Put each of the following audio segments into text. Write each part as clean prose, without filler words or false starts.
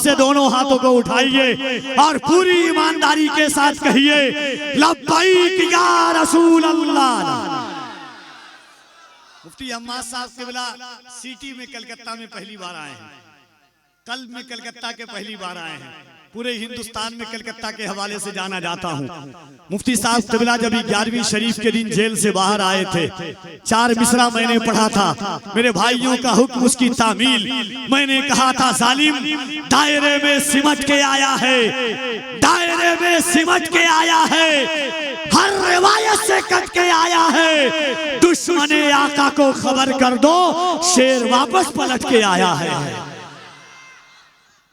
से दोनों हाथों को उठाइए और पूरी ईमानदारी के साथ कहिए लब्बैक या रसूल अल्लाह। मुफ्ती अम्माद साहब क़िबला सिटी में कलकत्ता में पहली बार आए हैं, कल में कलकत्ता के पहली बार आए हैं। पूरे हिंदुस्तान में कलकत्ता के हवाले से जाना जाता हूँ। मुफ्ती साहब क़िबला जब 11वीं शरीफ के दिन जेल से बाहर आए थे, 4 मिसरा मैंने पढ़ा था, मेरे भाइयों का हुक्म उसकी तामील। मैंने कहा था जालिम दायरे में सिमट के आया है, दायरे में सिमट के आया है, हर रिवायत से कट के आया है। दुश्मने आका को खबर कर दो, शेर वापस पलट के आया है।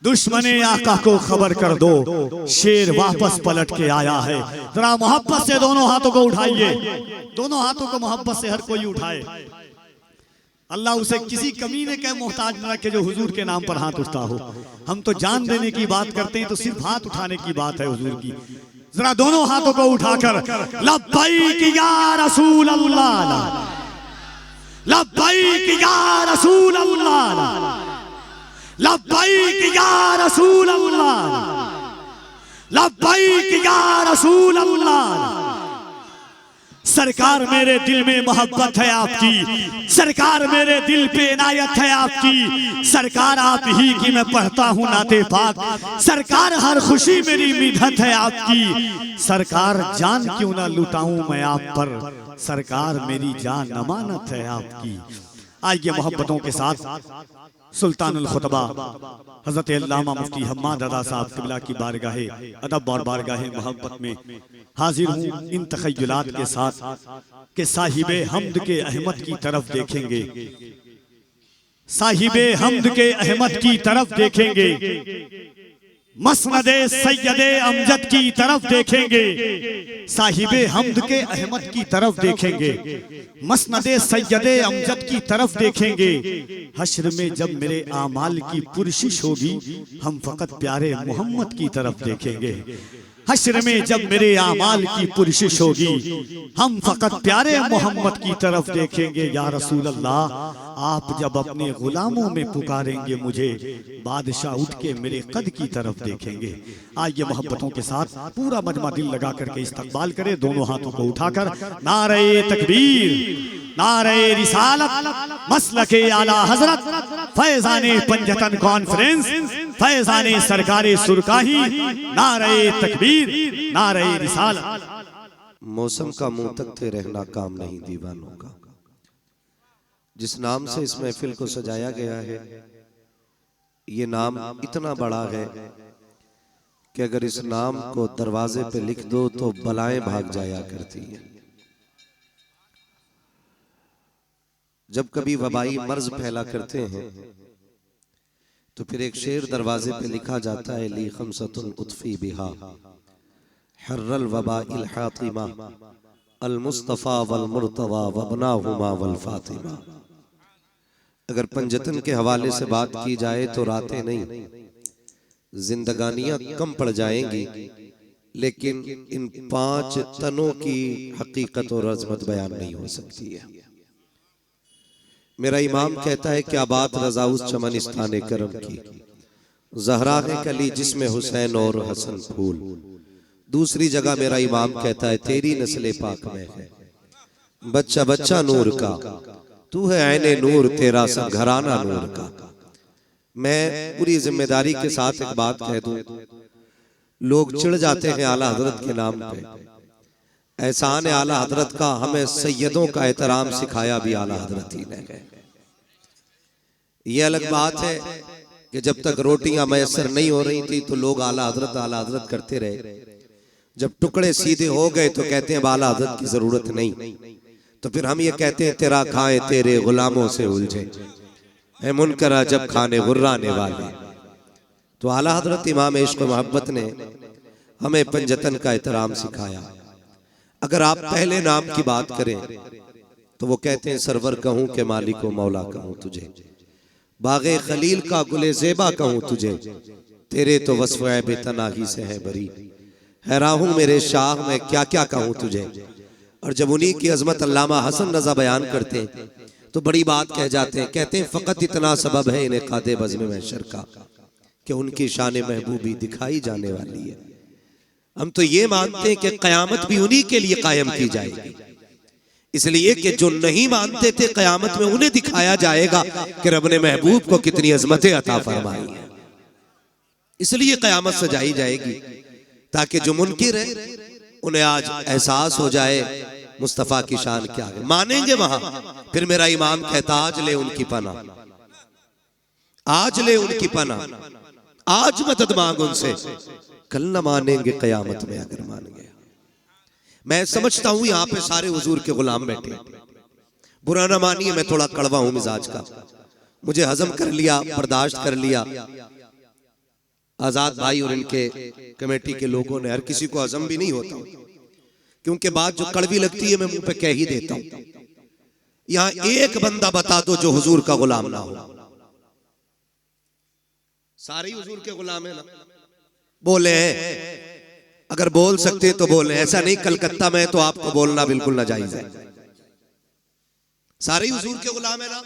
दुश्मने आका को खबर कर दो, शेर वापस पलट के आया है। जरा मोहब्बत से दोनों हाथों को उठाइए, दोनों हाथों को मोहब्बत से हर कोई उठाए। अल्लाह उसे किसी कमीने के मोहताज न रखे जो हुजूर के नाम पर हाथ उठता हो। हम तो जान देने की बात करते हैं, तो सिर्फ हाथ उठाने की बात है हुजूर की। जरा दोनों हाथों को उठाकर लब्बैक या रसूल अल्लाह, लब्बैक या रसूल अल्लाह, लब्बैक या रसूल अल्लाह, लब्बैक या रसूल अल्लाह। सरकार मेरे दिल में मोहब्बत है आपकी, सरकार मेरे दिल पे इनायत है आपकी। सरकार आप ही की मैं पढ़ता हूँ नाते पाक, सरकार हर खुशी मेरी मिन्नत है आपकी। सरकार जान क्यों ना लुटाऊं मैं आप पर, सरकार मेरी जान अमानत है आपकी। आइए मोहब्बतों के साथ सुल्तानुल खुतबा हजरत अल्लामा मुफ्ती हम्माद रज़ा साहब क़िबला की बारगाहे अदब और बारगाहे मोहब्बत में हाजिर हूँ इन तख़य्युलात के साथ कि साहिबे हमद के अहमद की तरफ देखेंगे, साहिबे हमद के अहमद की तरफ देखेंगे, मसनदे सैयदे अमजद की तरफ देखेंगे, साहिबे हमद के अहमद की तरफ देखेंगे, मसनदे सैयदे अमजद की तरफ देखेंगे। हश्र में जब मेरे आमाल की पुरशिश होगी, हम फकत प्यारे मोहम्मद की तरफ देखेंगे। हश्र में जब मेरे आमाल की पुरशिश होगी, हम फकत प्यारे मोहम्मद की तरफ देखेंगे। या रसूल अल्लाह, आप जब अपने गुलामों में पुकारेंगे मुझे, बादशाह उठ के मेरे कद की तरफ देखेंगे। आइए मोहब्बतों के साथ पूरा मजमा दिल लगा करके इस्तकबाल करें, दोनों हाथों को उठाकर नारे तकबीर, नारे रिसालत, मसलके आला हजरत, फैजाने पंजतन कॉन्फ्रेंस, फैजाने सरकारे सुरकाही, नारे तकबीर, नारे रिसालत। मौसम का मुंह तकते रहना काम नहीं दीवानों का। जिस नाम से इस महफिल को सजाया गया है, ये नाम इतना बड़ा है कि अगर इस नाम को दरवाजे पे लिख दो तो बलाएं भाग जाया करती हैं। जब कभी वबाई मर्ज फैला करते हैं तो फिर एक शेर दरवाजे पे लिखा जाता है, ली खमसतुन उतफी बिहा हर्रल वबा इल हातिमा अल मुस्तफा वल मुर्तवा वबनाहुमा वल फातिमा। अगर पंजतन के हवाले से बात की जाए तो रातें नहीं, जिंदगानियां कम पड़ जाएंगी, लेकिन इन 5 तनों की हकीकत और अजमत बयान नहीं हो सकती है। मेरा इमाम कहता है, क्या बात रजा उस चमनिस्ताने करम की, जहरा है कली जिसमें हुसैन और हसन फूल। दूसरी जगह मेरा इमाम कहता है, तेरी नस्ले पाक में है बच्चा बच्चा नूर का, तू है ऐने नूर, तेरा सब घराना नूर का। मैं पूरी जिम्मेदारी के साथ एक बात कह दूं, लोग चिढ़ जाते हैं आला हजरत के नाम पे। एहसान आला हजरत का हमें सैयदों का एहतराम सिखाया भी आला हजरत ही ने है। ये अलग बात है कि जब तक रोटियां मैसर नहीं हो रही थी तो लोग आला हजरत करते रहे। जब टुकड़े सीधे हो गए तो कहते हैं आला हजरत की जरूरत नहीं, तो फिर हम ये कहते हैं, तेरा खाए तेरे गुलामों से उलझे है मुनकरा जब खाने गुर्राने वाले। तो आला हजरत इमाम इश्क मोहब्बत ने हमें पंजतन का एहतराम सिखाया। अगर आप पहले नाम की बात करें तो वो कहते हैं, सरवर कहूं के मालिको मौला कहूं तुझे, बागे खलील का गुले ज़ेबा कहूं तुझे, तेरे तो वस्फ़ ऐब तनाही से है बरी, हैरान हूं मेरे शाह में क्या क्या कहूं तुझे। और जब उन्हीं की अजमत अल्लामा हसन रजा बयान करते हैं तो बड़ी बात कह जाते हैं, कहते हैं फ़कत इतना सबब है इन्हें कादे बज़्म महशर का कि उनकी शान महबूबी दिखाई जाने वाली है। हम तो ये मानते हैं कि क़यामत भी उन्हीं के लिए कायम की जाएगी, इसलिए कि जो नहीं मानते थे क़यामत में उन्हें दिखाया जाएगा कि रब ने महबूब को कितनी अजमतें अता फरमाई है। इसलिए क़यामत सजाई जाएगी ताकि जो मुनकिर है उन्हें आज एहसास हो जाए मुस्तफ़ा की शान क्या है। मानेंगे वहां। फिर मेरा इमाम कहता आज ले उनकी पना, आज ले उनकी पना, आज मदद मांग उनसे, कल न मानेंगे क़यामत में अगर मान गया। मैं समझता हूं यहां पे सारे हुजूर के गुलाम बैठे, बुरा ना मानिए, मैं थोड़ा कड़वा हूं मिजाज का, मुझे हजम कर लिया, बर्दाश्त कर लिया। आजाद भाई और इनके कमेटी के लोगों ने, हर किसी को हजम भी नहीं होता, क्योंकि बात जो कड़वी लगती है मैं मुंह पे कह ही देता हूं। यहां एक बंदा बता दो जो हुजूर का गुलाम ना हो। सारे हुजूर के गुलाम है ना? बोले हैं, अगर बोल सकते तो बोले, ऐसा नहीं कलकत्ता में तो आपको बोलना बिल्कुल नाजायज है। सारे हुजूर के गुलाम है ना?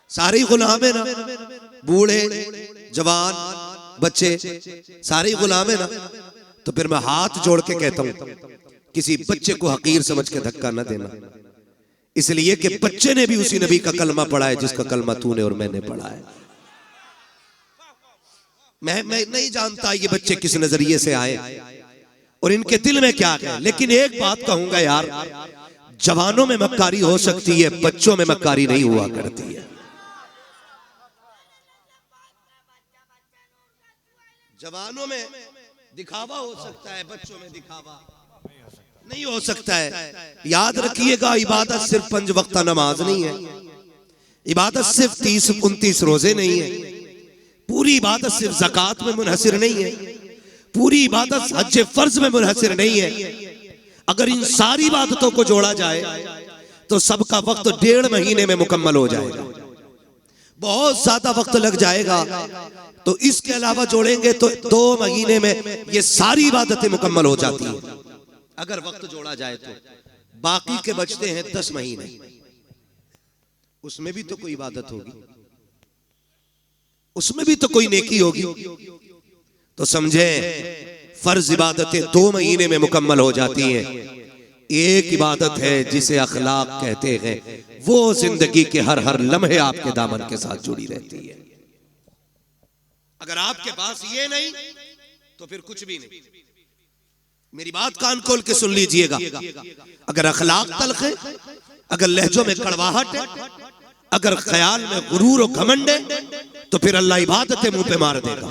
सारे गुलाम है ना? बूढ़े जवान बच्चे सारे गुलाम है ना? तो फिर मैं हाथ जोड़ के कहता हूं किसी बच्चे को हकीर समझ के धक्का न देना, इसलिए कि बच्चे ने भी उसी नबी का कलमा पढ़ा है जिसका कलमा तूने और मैंने पढ़ा है। मैं नहीं जानता ये बच्चे किस नजरिए से आए और इनके दिल में क्या है, लेकिन एक बात कहूंगा यार, जवानों में मक्कारी हो सकती है, बच्चों में मक्कारी नहीं हुआ करती है। जवानों में दिखावा हो सकता है, बच्चों में दिखावा नहीं हो सकता है। याद रखिएगा, इबादत सिर्फ 5 वक्त नमाज नहीं है, इबादत सिर्फ 30-29 रोजे नहीं है, पूरी इबादत सिर्फ ज़कात में मुनहसिर नहीं है, पूरी इबादत हज फर्ज में मुनहसिर नहीं है। अगर इन सारी इबादतों को जोड़ा जाए तो सबका वक्त 1.5 महीने में मुकम्मल हो जाएगा, बहुत ज्यादा वक्त लग जाएगा। तो इसके अलावा जोड़ेंगे तो 2 महीने में ये सारी इबादतें मुकम्मल हो जाती हैं अगर वक्त जोड़ा जाए तो। बाकी के बचते हैं 10 महीने, उसमें भी तो कोई इबादत होगी, उसमें भी तो कोई नेकी होगी। तो समझे, फर्ज इबादतें 2 महीने में मुकम्मल हो जाती हैं। एक इबादत है जिसे अखलाक कहते हैं, वो जिंदगी के हर लम्हे आपके दामन के साथ जुड़ी रहती है। अगर आपके पास ये नहीं तो फिर कुछ भी नहीं। मेरी बात कान खोल के सुन लीजिएगा, अगर अखलाक तल्ख है, अगर लहजों में कड़वाहट है, अगर ख्याल में गुरूर और घमंड है, तो फिर अल्लाह इबादतें मुंह पे मार देगा।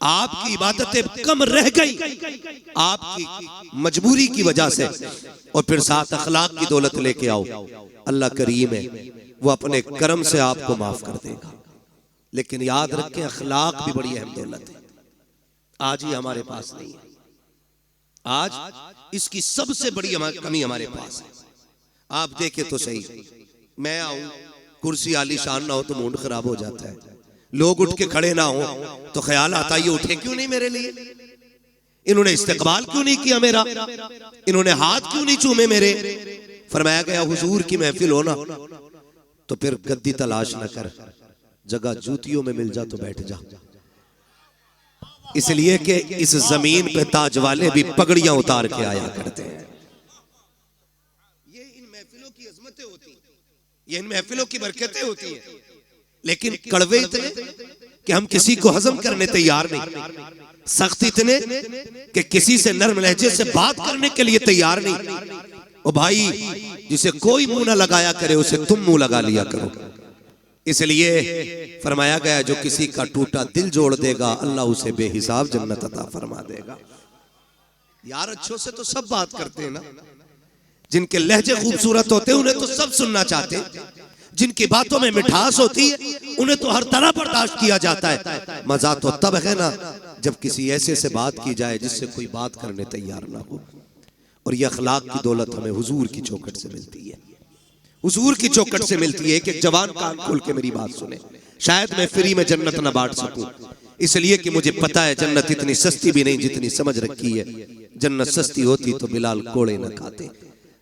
आपकी इबादतें कम रह गई आपकी मजबूरी की वजह से, और फिर साथ अखलाक की दौलत लेके आओ, अल्लाह करीम है, वो अपने करम से आपको माफ कर देगा। लेकिन याद रखें, अखलाक भी बड़ी अहम दौलत है, आज ही हमारे पास नहीं है। आज इसकी सबसे बड़ी कमी हमारे पास है। आप देखें तो सही, मैं आऊं, कुर्सी आलीशान ना हो तो मूड खराब हो जाता है, लोग उठ के खड़े ना हो तो ख्याल आता है ये उठे क्यों नहीं मेरे लिए, इन्होंने इस्तकबाल क्यों नहीं किया मेरा, इन्होंने हाथ क्यों नहीं चूमे मेरे। फरमाया गया हुजूर की महफिल हो ना तो फिर गद्दी तलाश न कर, जगह जूतियों में मिल जा तो बैठ जा, इसलिए कि इस जमीन पे ताज वाले भी पगड़ियां उतार के आया करते हैं। ये इन महफिलों की अजमतें होती हैं, ये इन महफिलों की बरकतें होती हैं। लेकिन कड़वे इतने कि हम किसी को हजम करने तैयार नहीं, सख्त इतने कि किसी से नर्म लहजे से बात करने के लिए तैयार नहीं। ओ भाई, जिसे कोई मुंह ना लगाया करे उसे तुम मुंह लगा लिया करो। इसलिए फरमाया गया जो किसी का टूटा दिल जोड़ देगा अल्लाह उसे बेहिसाब जन्नत अता फरमा देगा। यार अच्छों से तो सब बात करते हैं ना, जिनके लहजे खूबसूरत होते हैं उन्हें तो सब सुनना चाहते हैं, जिनकी बातों में मिठास होती है उन्हें तो हर तरह बर्दाश्त किया जाता है। मजा तो तब है ना जब किसी ऐसे से बात की जाए जिससे कोई बात करने तैयार ना हो। और ये अखलाक की दौलत हमें हुजूर की चौखट से मिलती है, हुजूर की चौखट से मिलती है। एक जवान कान खोल के मेरी बात सुने, शायद मैं फ्री में जन्नत ना बांट सकूं, इसलिए कि मुझे पता है जन्नत इतनी सस्ती भी नहीं जितनी समझ रखी है। जन्नत सस्ती होती तो बिलाल कोड़े न खाते,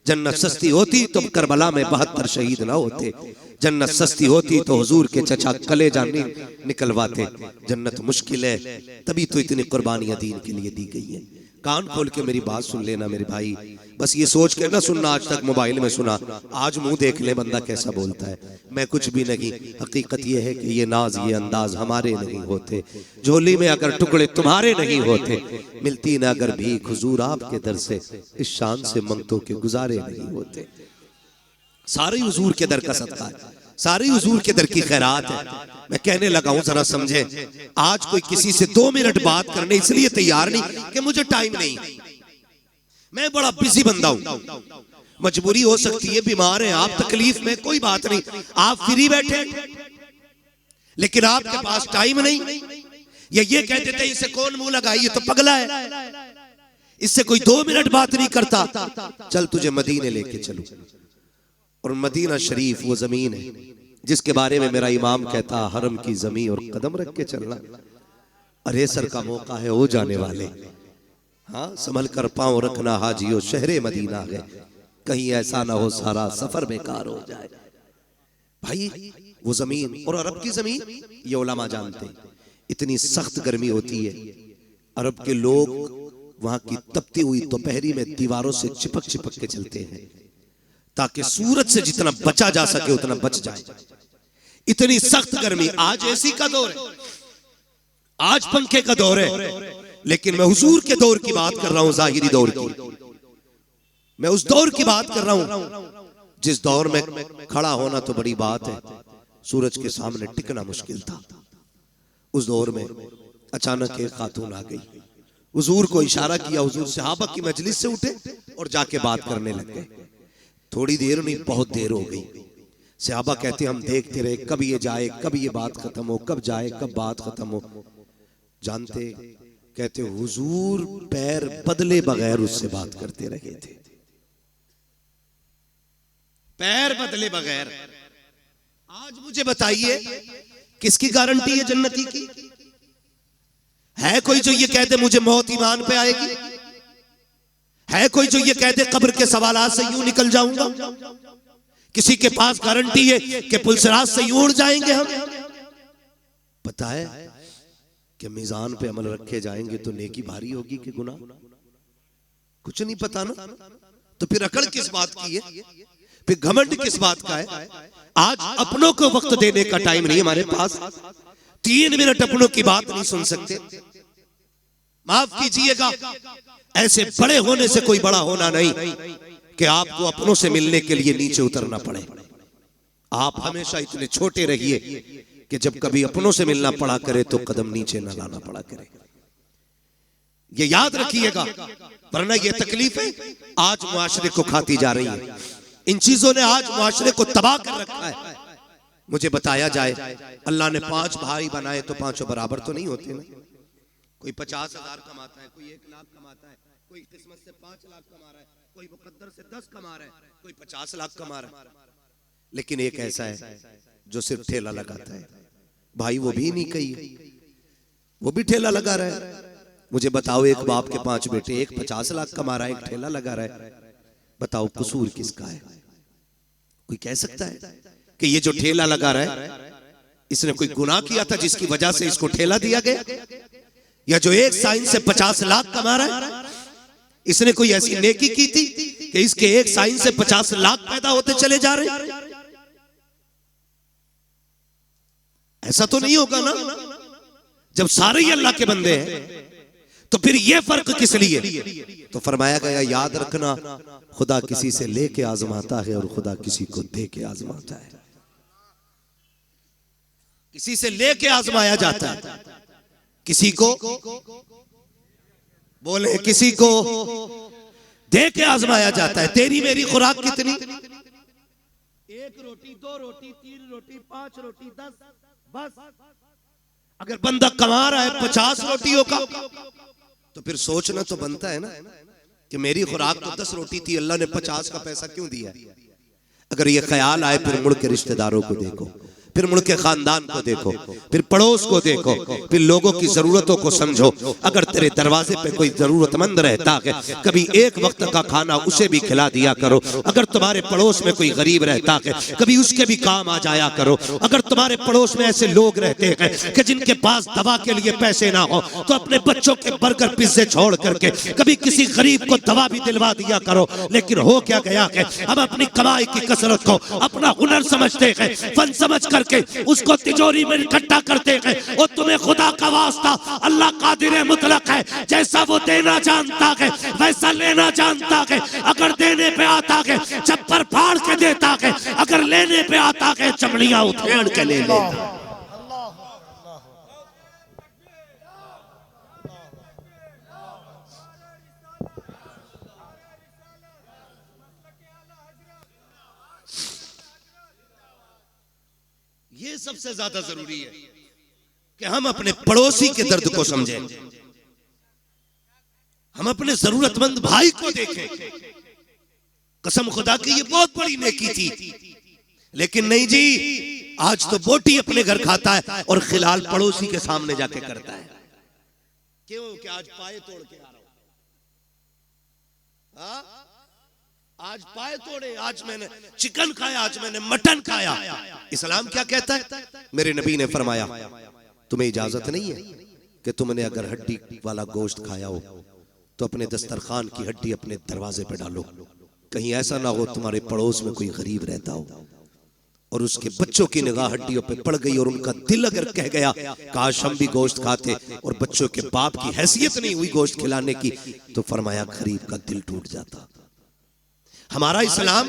जन्नत सस्ती होती तो करबला में 72 शहीद ना होते, जन्नत सस्ती होती तो हुजूर के चचा कलेजा निकलवाते। जन्नत मुश्किल है, तभी तो इतनी कुर्बानियां दीन के लिए दी गई हैं। कान खोल के मेरी बात सुन लेना मेरे भाई, बस ये सोच के ना सुनना आज तक मोबाइल में सुना, आज मुंह देख ले बंदा कैसा बोलता है। मैं कुछ भी नहीं, हकीकत ये है कि ये नाज ये अंदाज हमारे नहीं होते, झोली में अगर टुकड़े तुम्हारे नहीं होते, मिलती ना अगर भीख हुजूर आपके दर से, इस शान से मंगतों के गुजारे नहीं होते। सारे हुजूर के दर का सदका है, सारी हुजूर के दर की खैरात है। मैं कहने लगा हूं जरा समझे, आज कोई किसी से 2 मिनट बात करने इसलिए तैयार नहीं कि मुझे टाइम नहीं, मैं बड़ा बिजी बंदा हूं, मजबूरी हो सकती है, बीमार है आप, तकलीफ में, कोई बात नहीं, आप फ्री बैठे, लेकिन आपके पास टाइम नहीं। या ये कहते थे इसे कौन मुंह लगाई, ये तो पगला है, इससे कोई 2 मिनट बात नहीं करता, चल तुझे मदीने लेके चलूं। और मदीना शरीफ वो जमीन है जिसके बारे में मेरा इमाम कहता, हरम की जमीन और कदम रख के चलना, अरे सर का मौका है हो जाने वाले, हाँ संभल कर पांव रखना हाजियो, शहरे मदीना है, कहीं ऐसा ना हो सारा सफर बेकार हो जाए। भाई वो जमीन और अरब की जमीन, ये उलमा जानते हैं, इतनी सख्त गर्मी होती है, अरब के लोग वहां की तपती हुई दोपहरी में दीवारों से चिपक चिपक के चलते हैं ताकि सूरज से जितना बचा जा सके उतना बच जाए। इतनी सख्त गर्मी, आज एसी का दौर है, आज पंखे का दौर है, लेकिन मैं हुजूर के दौर की बात कर रहा हूं, जाहिरी दौर की, मैं उस दौर की बात कर रहा हूं जिस दौर में खड़ा होना तो बड़ी बात है, सूरज के सामने टिकना मुश्किल था। उस दौर में अचानक एक खातून आ गई, हुजूर को इशारा किया, हुजूर सहाबा की मजलिस से उठे और जाके बात करने लग गए। थोड़ी देर नहीं, बहुत देर हो गई। सहाबा कहते हम देखते रहे, कब ये जाए, कब ये बात खत्म हो, कब जाए, कब बात खत्म हो। जानते, कहते हुजूर पैर बदले बगैर उससे बात करते रहे थे, पैर बदले बगैर। आज मुझे बताइए किसकी गारंटी है जन्नती की? है कोई जो ये कहते मुझे मौत ईमान पे आएगी? है कोई जो ये कहते कब्र के सवालात से यूं निकल जाऊंगा? किसी के पास गारंटी है कि पुलसराज से यूं उड़ जाएंगे हम? पता है कि मीजान पे अमल रखे जाएंगे तो नेकी भारी होगी कि गुनाह? कुछ नहीं पता ना, तो फिर अकड़ किस बात की है, फिर घमंड किस बात का है? आज अपनों को वक्त देने का टाइम नहीं हमारे पास, 3 मिनट अपनों की बात नहीं सुन सकते। माफ कीजिएगा, ऐसे बड़े होने से कोई बड़ा होना नहीं कि आपको अपनों से मिलने के लिए नीचे उतरना पड़े। आप हमेशा इतने छोटे रहिए कि जब कभी अपनों से मिलना पड़ा करे तो कदम नीचे न लाना पड़ा करे। ये याद रखिएगा, वरना ये तकलीफें आज मुआशरे को खाती जा रही है। इन चीजों ने आज मुआशरे को तबाह कर रखा है। मुझे बताया जाए, अल्लाह ने 5 भाई बनाए तो 5 बराबर तो नहीं होते ना। कोई 50,000 कमाता है, कोई 1 लाख कमाता है, कोई किस्मत से 5 लाख कमा रहा है, कोई मुकद्दर से 10 कमा रहा है, कोई 50 लाख कमा रहा है। लेकिन एक ऐसा है जो सिर्फ ठेला लगाता है। भाई वो भी नहीं कही, वो भी ठेला लगा रहा है। मुझे बताओ, एक बाप के 5 बेटे, एक 50 लाख कमा रहा है, एक ठेला लगा रहा है, बताओ कसूर किसका है? कोई कह सकता है कि ये जो ठेला लगा रहा है इसने कोई गुनाह किया था जिसकी वजह से इसको ठेला दिया गया? या जो एक साइन से 50 लाख कमा रहा है इसने कोई ऐसी नेकी की थी कि इसके एक साइन से 50 लाख पैदा होते चले जा रहे हैं? ऐसा तो नहीं होगा ना। जब सारे ही अल्लाह के बंदे हैं तो फिर ये फर्क किस लिए? तो फरमाया गया, याद रखना, खुदा किसी से लेके आजमाता है और खुदा किसी को दे के आजमाता है। किसी से लेके आजमाया जाता है, किसी को बोले, किसी को दे के आजमाया जाता है। तेरी मेरी खुराक कितनी? 1 रोटी, 2 रोटी, 3 रोटी, 5 रोटी, 10, बस। अगर बंदा कमा रहा है 50 रोटियों का तो फिर सोचना तो बनता है ना कि मेरी खुराक तो 10 रोटी थी, अल्लाह ने 50 का पैसा क्यों दिया? अगर ये ख्याल आए फिर मुड़ के रिश्तेदारों को देखो, फिर मुड़ के खानदान को देखो, फिर पड़ोस को देखो, फिर लोगों की जरूरतों को समझो। अगर तेरे दरवाजे पे कोई जरूरतमंद रहता है, कभी एक वक्त का खाना उसे भी खिला दिया करो। अगर तुम्हारे पड़ोस में कोई गरीब रहता है, कभी उसके भी काम आ जाया करो। अगर तुम्हारे पड़ोस में ऐसे लोग रहते हैं कि जिनके पास दवा के लिए पैसे ना हो, तो अपने बच्चों के बर्गर पिज्जे छोड़ करके कभी किसी गरीब को दवा भी दिलवा दिया करो। लेकिन हो क्या गया है, हम अपनी कमाई की कसरत को अपना हुनर समझते हैं, फन समझ करके उसको तिजोरी में इकट्ठा करते हैं। और तुम्हें खुदा का वास्ता, अल्लाह कादिर मुतलक है, जैसा वो देना जानता है वैसा लेना जानता है। अगर देने पे आता है चप्पर फाड़ के देता है, अगर लेने पे आता है चमड़ियां उधेड़ के ले लेता। ये सबसे ज्यादा जरूरी है कि हम अपने पड़ोसी के दर्द को समझें, हम अपने जरूरतमंद भाई को देखें। कसम खुदा की ये बहुत बड़ी नेकी थी, लेकिन नहीं जी, आज तो बोटी अपने घर खाता है और खिलाल पड़ोसी के सामने जाके करता है। क्यों? कि आज पाए तोड़ के आ रहा हूं, आज पाए तोड़े, आज मैंने चिकन खाया, आज मैंने मटन खाया। इस्लाम क्या कहता है? मेरे नबी ने फरमाया तुम्हें इजाजत नहीं है कि तुमने अगर हड्डी वाला गोश्त खाया हो तो अपने दस्तरखान की हड्डी अपने दरवाजे पे डालो। कहीं ऐसा ना हो तुम्हारे पड़ोस में कोई गरीब रहता हो और उसके बच्चों की निगाह हड्डियों पे पड़ गई और उनका दिल अगर कह गया काश हम भी गोश्त खाते, और बच्चों के बाप की हैसियत नहीं हुई गोश्त खिलाने की, तो फरमाया गरीब का दिल टूट जाता। हमारा इस्लाम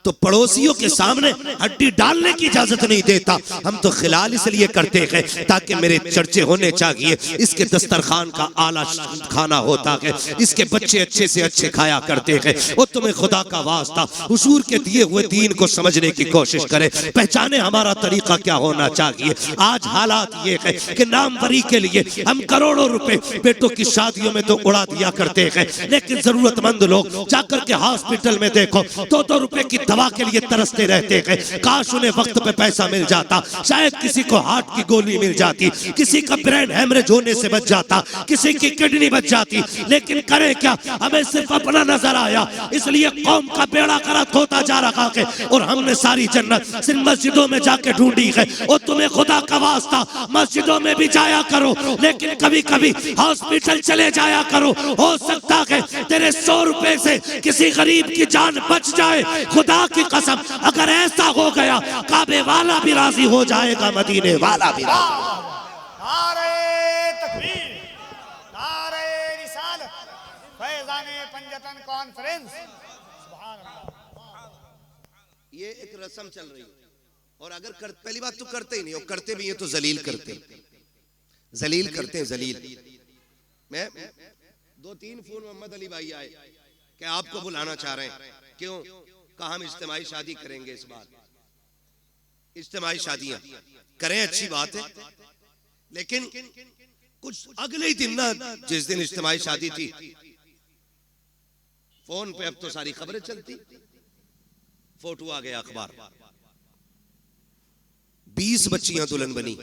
तो पड़ोसियों के सामने हड्डी डालने की इजाजत नहीं देता। हम तो खिलाल इसलिए करते हैं ताकि मेरे चर्चे होने चाहिए, इसके दस्तरखान का आला खाना होता है, इसके बच्चे अच्छे से अच्छे खाया करते हैं। और तुम्हें खुदा का वास्ता हुजूर के दिए हुए दीन को समझने की कोशिश करें, पहचाने हमारा तरीका क्या होना चाहिए। आज हालात ये है कि नामवरी के लिए हम करोड़ों रुपए बेटों की शादियों में तो उड़ा दिया करते हैं, लेकिन जरूरतमंद लोग जाकर के हॉस्पिटल में देखो 2-2 रुपए की दवा के लिए तरसते रहते हैं। काश उन्हें वक्त पे पैसा मिल जाता, शायद किसी को हार्ट की गोली मिल जाती, किसी का ब्रेन हेमरेज होने से बच जाता, किसी की किडनी बच जाती। लेकिन करे क्या, हमें सिर्फ अपना नजर आया, इसलिए कौम का बेड़ा गर्क होता जा रहा है। और हमने सारी जन्नत सिर्फ मस्जिदों में जाके ढूंढी है। और तुम्हें खुदा का वास्ता मस्जिदों में भी जाया करो, लेकिन कभी कभी हॉस्पिटल चले जाया करो। हो सकता है तेरे 100 रुपए से किसी गरीब की जान बच जाए। खुदा की कसम, अगर ऐसा हो गया काबे वाला भी राजी हो जाएगा, मदीने वाला भी। नारे तकबीर, नारे रिसालत, फैज़ाने पंजतन कॉन्फ्रेंस। सुभान अल्लाह। ये एक रस्म चल रही है, और अगर पहली बात तो करते ही नहीं, और करते भी हैं तो जलील करते हैं, जलील करते हैं, जलील। मैं 2-3 फोन मोहम्मद अली भाई आए कि आपको बुलाना चाह रहे हैं। क्यों? कहा हम इज्तिमाई शादी करेंगे इस बार। इज्तिमाई शादियां करें, अच्छी बात है, लेकिन कुछ अगले ही दिन ना, जिस दिन इज्तिमाई शादी थी, फोन पे अब तो सारी खबरें चलती, फोटो आ गया अखबार, 20 बच्चियां दुल्हन बनी,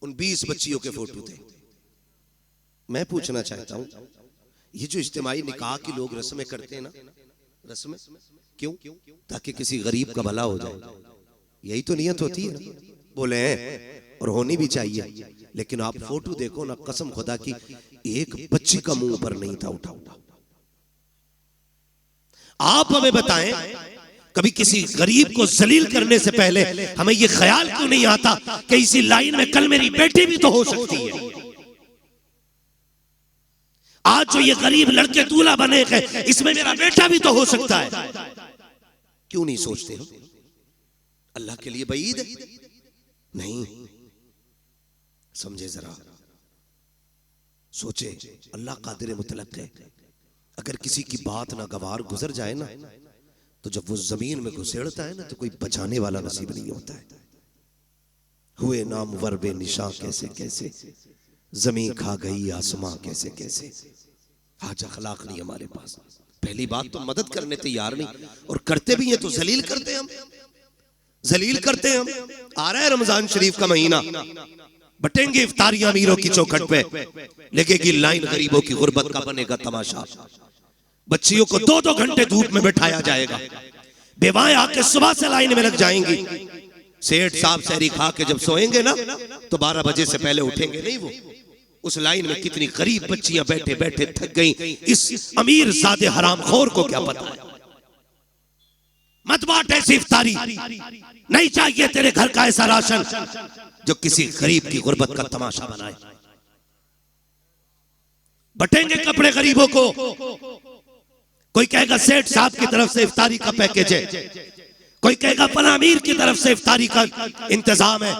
उन 20 बच्चियों के फोटो थे। मैं पूछना चाहता हूं, ये जो इज्तिमाई निकाह की लोग रस्में करते हैं ना, रस्में क्यों? ताकि किसी गरीब का भला हो जाए, यही तो नियत होती है ना। बोले हैं और होनी भी चाहिए, लेकिन आप फोटो देखो ना, कसम खुदा की एक बच्ची का मुंह पर नहीं था उठा। आप हमें बताएं, कभी किसी गरीब को जलील करने से पहले हमें यह ख्याल क्यों नहीं आता कि इसी लाइन में कल मेरी बेटी भी तो हो सकती है। आज जो ये गरीब लड़के दूल्हा बने हैं, इसमें मेरा बेटा भी तो हो सकता है। क्यों नहीं सोचते हम? अल्लाह के लिए बईद नहीं। समझे जरा, सोचे, अल्लाह कादिर मुतलक है। अगर किसी की बात ना गवार गुजर जाए ना, तो जब वो जमीन में घुसेड़ता है ना, तो कोई बचाने वाला नसीब नहीं होता है। हुए नाम वर्बे निशा कैसे कैसे, जमीन खा गई आसमां कैसे कैसे। आज अखलाक नहीं हमारे पास। पहली बात तो मदद करने तैयार नहीं, और करते भी हैं तो जलील करते हैं हम। जलील करते हैं हम। आ रहा है रमजान शरीफ का महीना, बटेंगे इफ्तारियां अमीरों की चौखट पे, लगेगी लाइन गरीबों की गुर्बत का बनेगा तमाशा। बच्चियों को 2-2 घंटे धूप में बैठाया जाएगा, बेवाएं आके सुबह से लाइन में लग जाएंगी। सेठ साहब सहरी खा के जब सोएंगे ना तो 12 बजे से पहले उठेंगे नहीं वो। उस लाइन में कितनी गरीब बच्चियां बैठे बैठे थक गई, इस अमीर ज़ादे हरामखोर को क्या पता है। मत बांट ऐसी इफ्तारी, नहीं चाहिए तेरे घर का ऐसा राशन जो किसी गरीब की गुर्बत का तमाशा बनाए। बटेंगे कपड़े गरीबों को। कोई कहेगा सेठ साहब की तरफ से इफ्तारी का पैकेज है, कोई कहेगा फला अमीर की तरफ से इफ्तारी का इंतजाम है,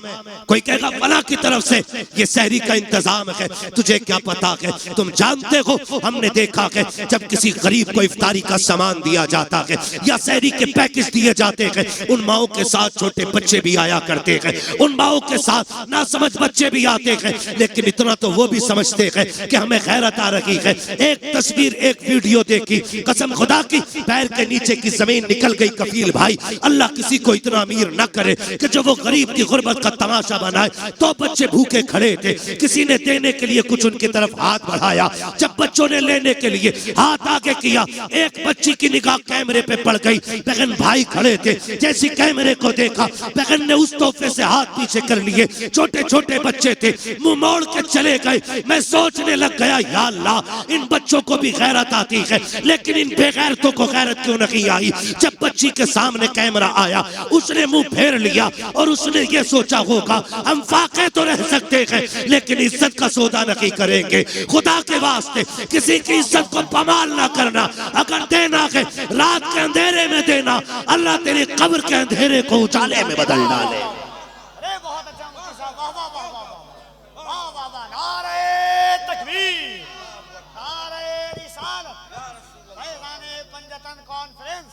कोई कहेगा फला की तरफ से ये सहरी का इंतजाम है। तुझे क्या पता है, तुम जानते हो, हमने देखा है जब किसी गरीब को इफ्तारी का सामान दिया जाता है या सहरी के पैकेज दिए जाते हैं, उन माओं के साथ छोटे बच्चे भी आया करते हैं, उन माओं के साथ ना समझ बच्चे भी आते हैं, लेकिन इतना तो वो भी समझते हैं कि हमें गैरत आ रही है। एक तस्वीर, एक वीडियो देखी, कसम खुदा की पैर के नीचे की जमीन निकल गई। कफील भाई, अल्लाह किसी को इतना अमीर ना करे कि जब वो गरीब की गुर्बत का तमाशा बनाए। तो बच्चे भूखे खड़े थे, किसी ने देने के लिए कुछ उनकी तरफ हाथ बढ़ाया, जब बच्चों ने लेने के लिए हाथ आगे किया, एक बच्ची की निगाह कैमरे पे पड़ गई। बहन भाई खड़े थे, जैसी कैमरे को देखा बहन ने उस तोहफे से हाथ पीछे कर लिए। छोटे छोटे बच्चे थे, मुंह मोड़ के चले गए। मैं सोचने लग गया, या अल्लाह, इन बच्चों को भी गैरत आती है, लेकिन इन बेगैरतों को गैरत क्यों नहीं आई। जब बच्ची के सामने कैमरा आया, उसने मुंह फेर लिया और उसने ये सोचा होगा हम फाके तो रह सकते हैं लेकिन इज्जत का सौदा नहीं करेंगे। खुदा के वास्ते किसी की इज्जत को पमाल ना करना। अगर देना है रात के अंधेरे में देना, अल्लाह तेरी कब्र के अंधेरे को उजाले में बदल डाले। अरे बहुत अच्छा मुफ्ती साहब, वाह वाह वाह वाह वाह वाह वाह। नारे तकबीर, नारे रिसालत, फैज़ाने पंजतन कॉन्फ्रेंस।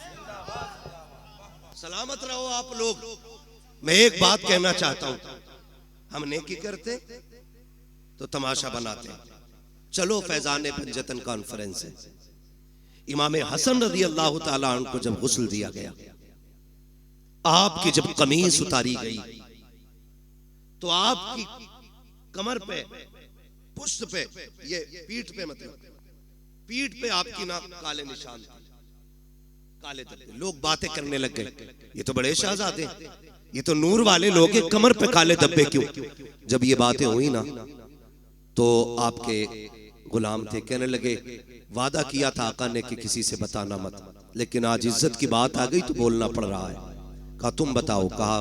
सलामत रहो आप लोग। मैं एक बात कहना चाहता हूं, हम नेकी करते तो तमाशा बनाते। चलो फैजान पंजतन कॉन्फ्रेंस है। इमाम हसन रज़ी अल्लाह ताला अन्हु को जब गुस्ल दिया गया, आपकी जब कमीज उतारी गई तो आपकी कमर पे, पुष्ट पे, ये पीठ पे, मतलब पीठ पे आपकी ना काले निशान थे, काले धब्बे। लोग बातें करने लग गए, ये तो बड़े शहजादे, ये तो नूर वाले लोग हैं, कमर पे काले धब्बे क्यों। जब ये बातें हुई ना तो आपके गुलाम थे, कहने लगे वादा किया था आका ने कि किसी से बताना मत, लेकिन आज इज्जत की बात आ गई तो बोलना पड़ रहा है। कहा तुम बताओ, कहा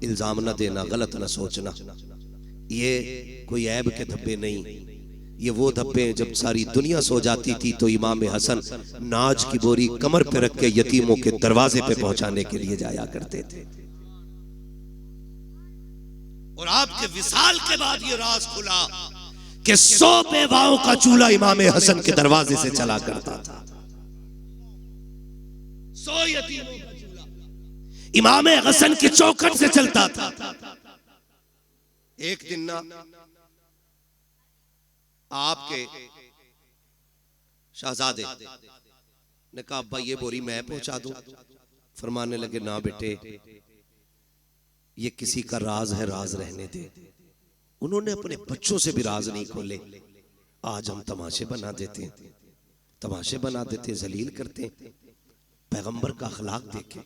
इल्जाम न देना, गलत न सोचना, ये कोई ऐब के धब्बे नहीं, ये वो धब्बे जब सारी दुनिया सो जाती थी तो इमाम हसन नाज की बोरी कमर पे रख के यतीमों के दरवाजे पे पहुंचाने के लिए जाया करते थे। और आपके विसाल के बाद ये राज खुला कि 100 बेवाओं का चूल्हा इमाम हसन के दरवाजे से चला करता था। 100 यतीमों का चूल्हा इमाम हसन की चौखट से चलता था। एक दिन ना आपके शहजादे ने कहा अब्बा ये बोरी मैं पहुंचा दूं। फरमाने लगे ना बेटे, ये किसी का राज है, राज रहने दे। उन्होंने अपने बच्चों से भी राज नहीं खोले। आज हम तमाशे बना देते हैं, तमाशे बना देते हैं, जलील करते हैं। पैगंबर का अखलाक देखे,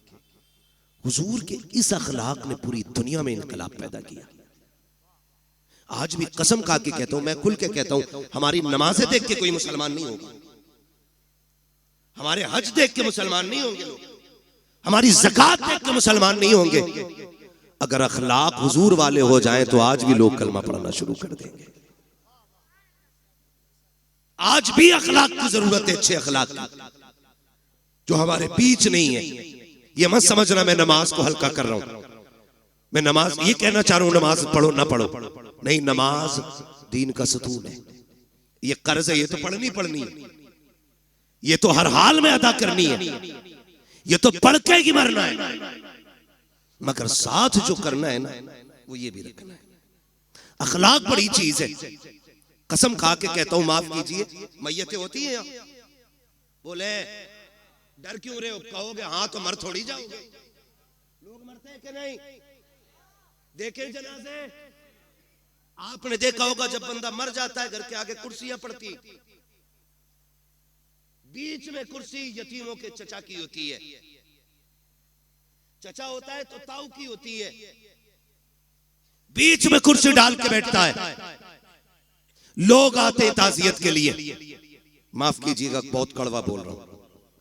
हुजूर के इस अखलाक ने पूरी दुनिया में इनकलाब पैदा किया। आज भी कसम खा के कहता हूं, मैं खुल के कहता हूं, हमारी नमाजें देख के कोई मुसलमान नहीं होगा, हमारे हज देख के मुसलमान नहीं होंगे लोग, हमारी ज़कात देख के मुसलमान नहीं होंगे। अगर अखलाक हुजूर वाले हो जाएं तो आज भी लोग कलमा पढ़ना शुरू कर देंगे। आज भी अखलाक की जरूरत है, अच्छे अखलाक की, जो हमारे बीच नहीं है। ये मत समझना मैं नमाज को हल्का कर रहा हूं, मैं नमाज ये कहना चाह रहा हूं नमाज पढ़ो ना पढ़ो, नहीं, नमाज दीन का सतून है। ये कर्ज है, ये तो पढ़नी पढ़नी है, ये तो हर हाल में अदा करनी है, ये तो पढ़ के ही मरना है, मगर साथ जो करना है ना वो ये भी रखना है। अखलाक बड़ी चीज है। कसम खा के कहता हूं, माफ कीजिए, मैयतें होती है यहाँ, बोले डर क्यों रहे हो, कहोगे हाँ तो मर थोड़ी जाओगे। लोग मरते हैं कि नहीं? देखे जनाजे? आपने देखा होगा जब बंदा मर जाता है घर के आगे कुर्सियां पड़ती, बीच में कुर्सी यतीमों के चचा की होती है। चचा होता है तो ताऊ की होती है, बीच में कुर्सी डाल के बैठता है। लोग आते हैं ताजियत के लिए। माफ कीजिएगा बहुत कड़वा बोल रहा हूं,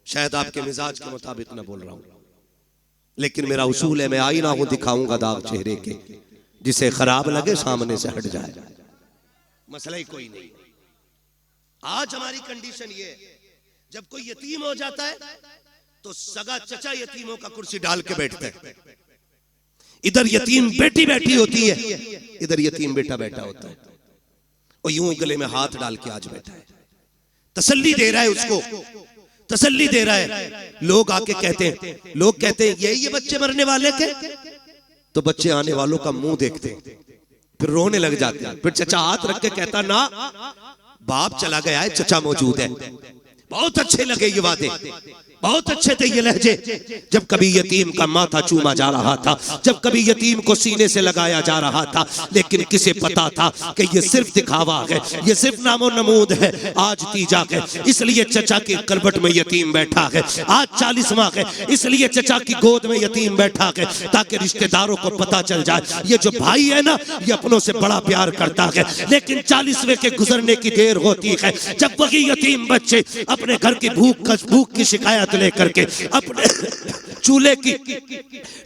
शायद आपके मिजाज के मुताबिक ना बोल रहा हूं, लेकिन मेरा उसूल है मैं आईना हूं, दिखाऊंगा दाग चेहरे के, जिसे खराब लगे सामने से हट जाए, मसला ही कोई नहीं। आज हमारी कंडीशन ये है, जब कोई यतीम हो जाता है तो सगा चचा यतीमों का कुर्सी डाल के बैठते हैं। इधर यतीम बेटी बैठी होती है, इधर यतीम बेटा बैठा होता है, और यूं गले में हाथ डाल के आज बैठा है, तसल्ली दे रहा है उसको, तसल्ली दे रहा है। लोग आके कहते हैं, लोग कहते हैं ये बच्चे मरने वाले के, तो बच्चे आने वालों का मुंह देखते हैं, फिर रोने लग जाते हैं। फिर चचा हाथ रख के कहता ना बाप चला गया है, चचा मौजूद है। बहुत अच्छे लगे ये वादे, बहुत अच्छे थे ये लहजे। जब कभी यतीम का माथा चूमा जा रहा था, जब कभी यतीम को सीने से लगाया जा रहा था, लेकिन किसे पता था कि ये सिर्फ दिखावा है, ये सिर्फ नामो नमूद है, आज तीजा है इसलिए चचा की करवट में यतीम बैठा है, आज 40वां है इसलिए चचा की गोद में यतीम बैठा है, ताकि रिश्तेदारों को पता चल जाए ये जो भाई है ना ये अपनों से बड़ा प्यार करता है। लेकिन 40वें के गुजरने की देर होती है, जब वही यतीम बच्चे अपने घर की भूख की शिकायत लेकर के, अपने चूल्हे की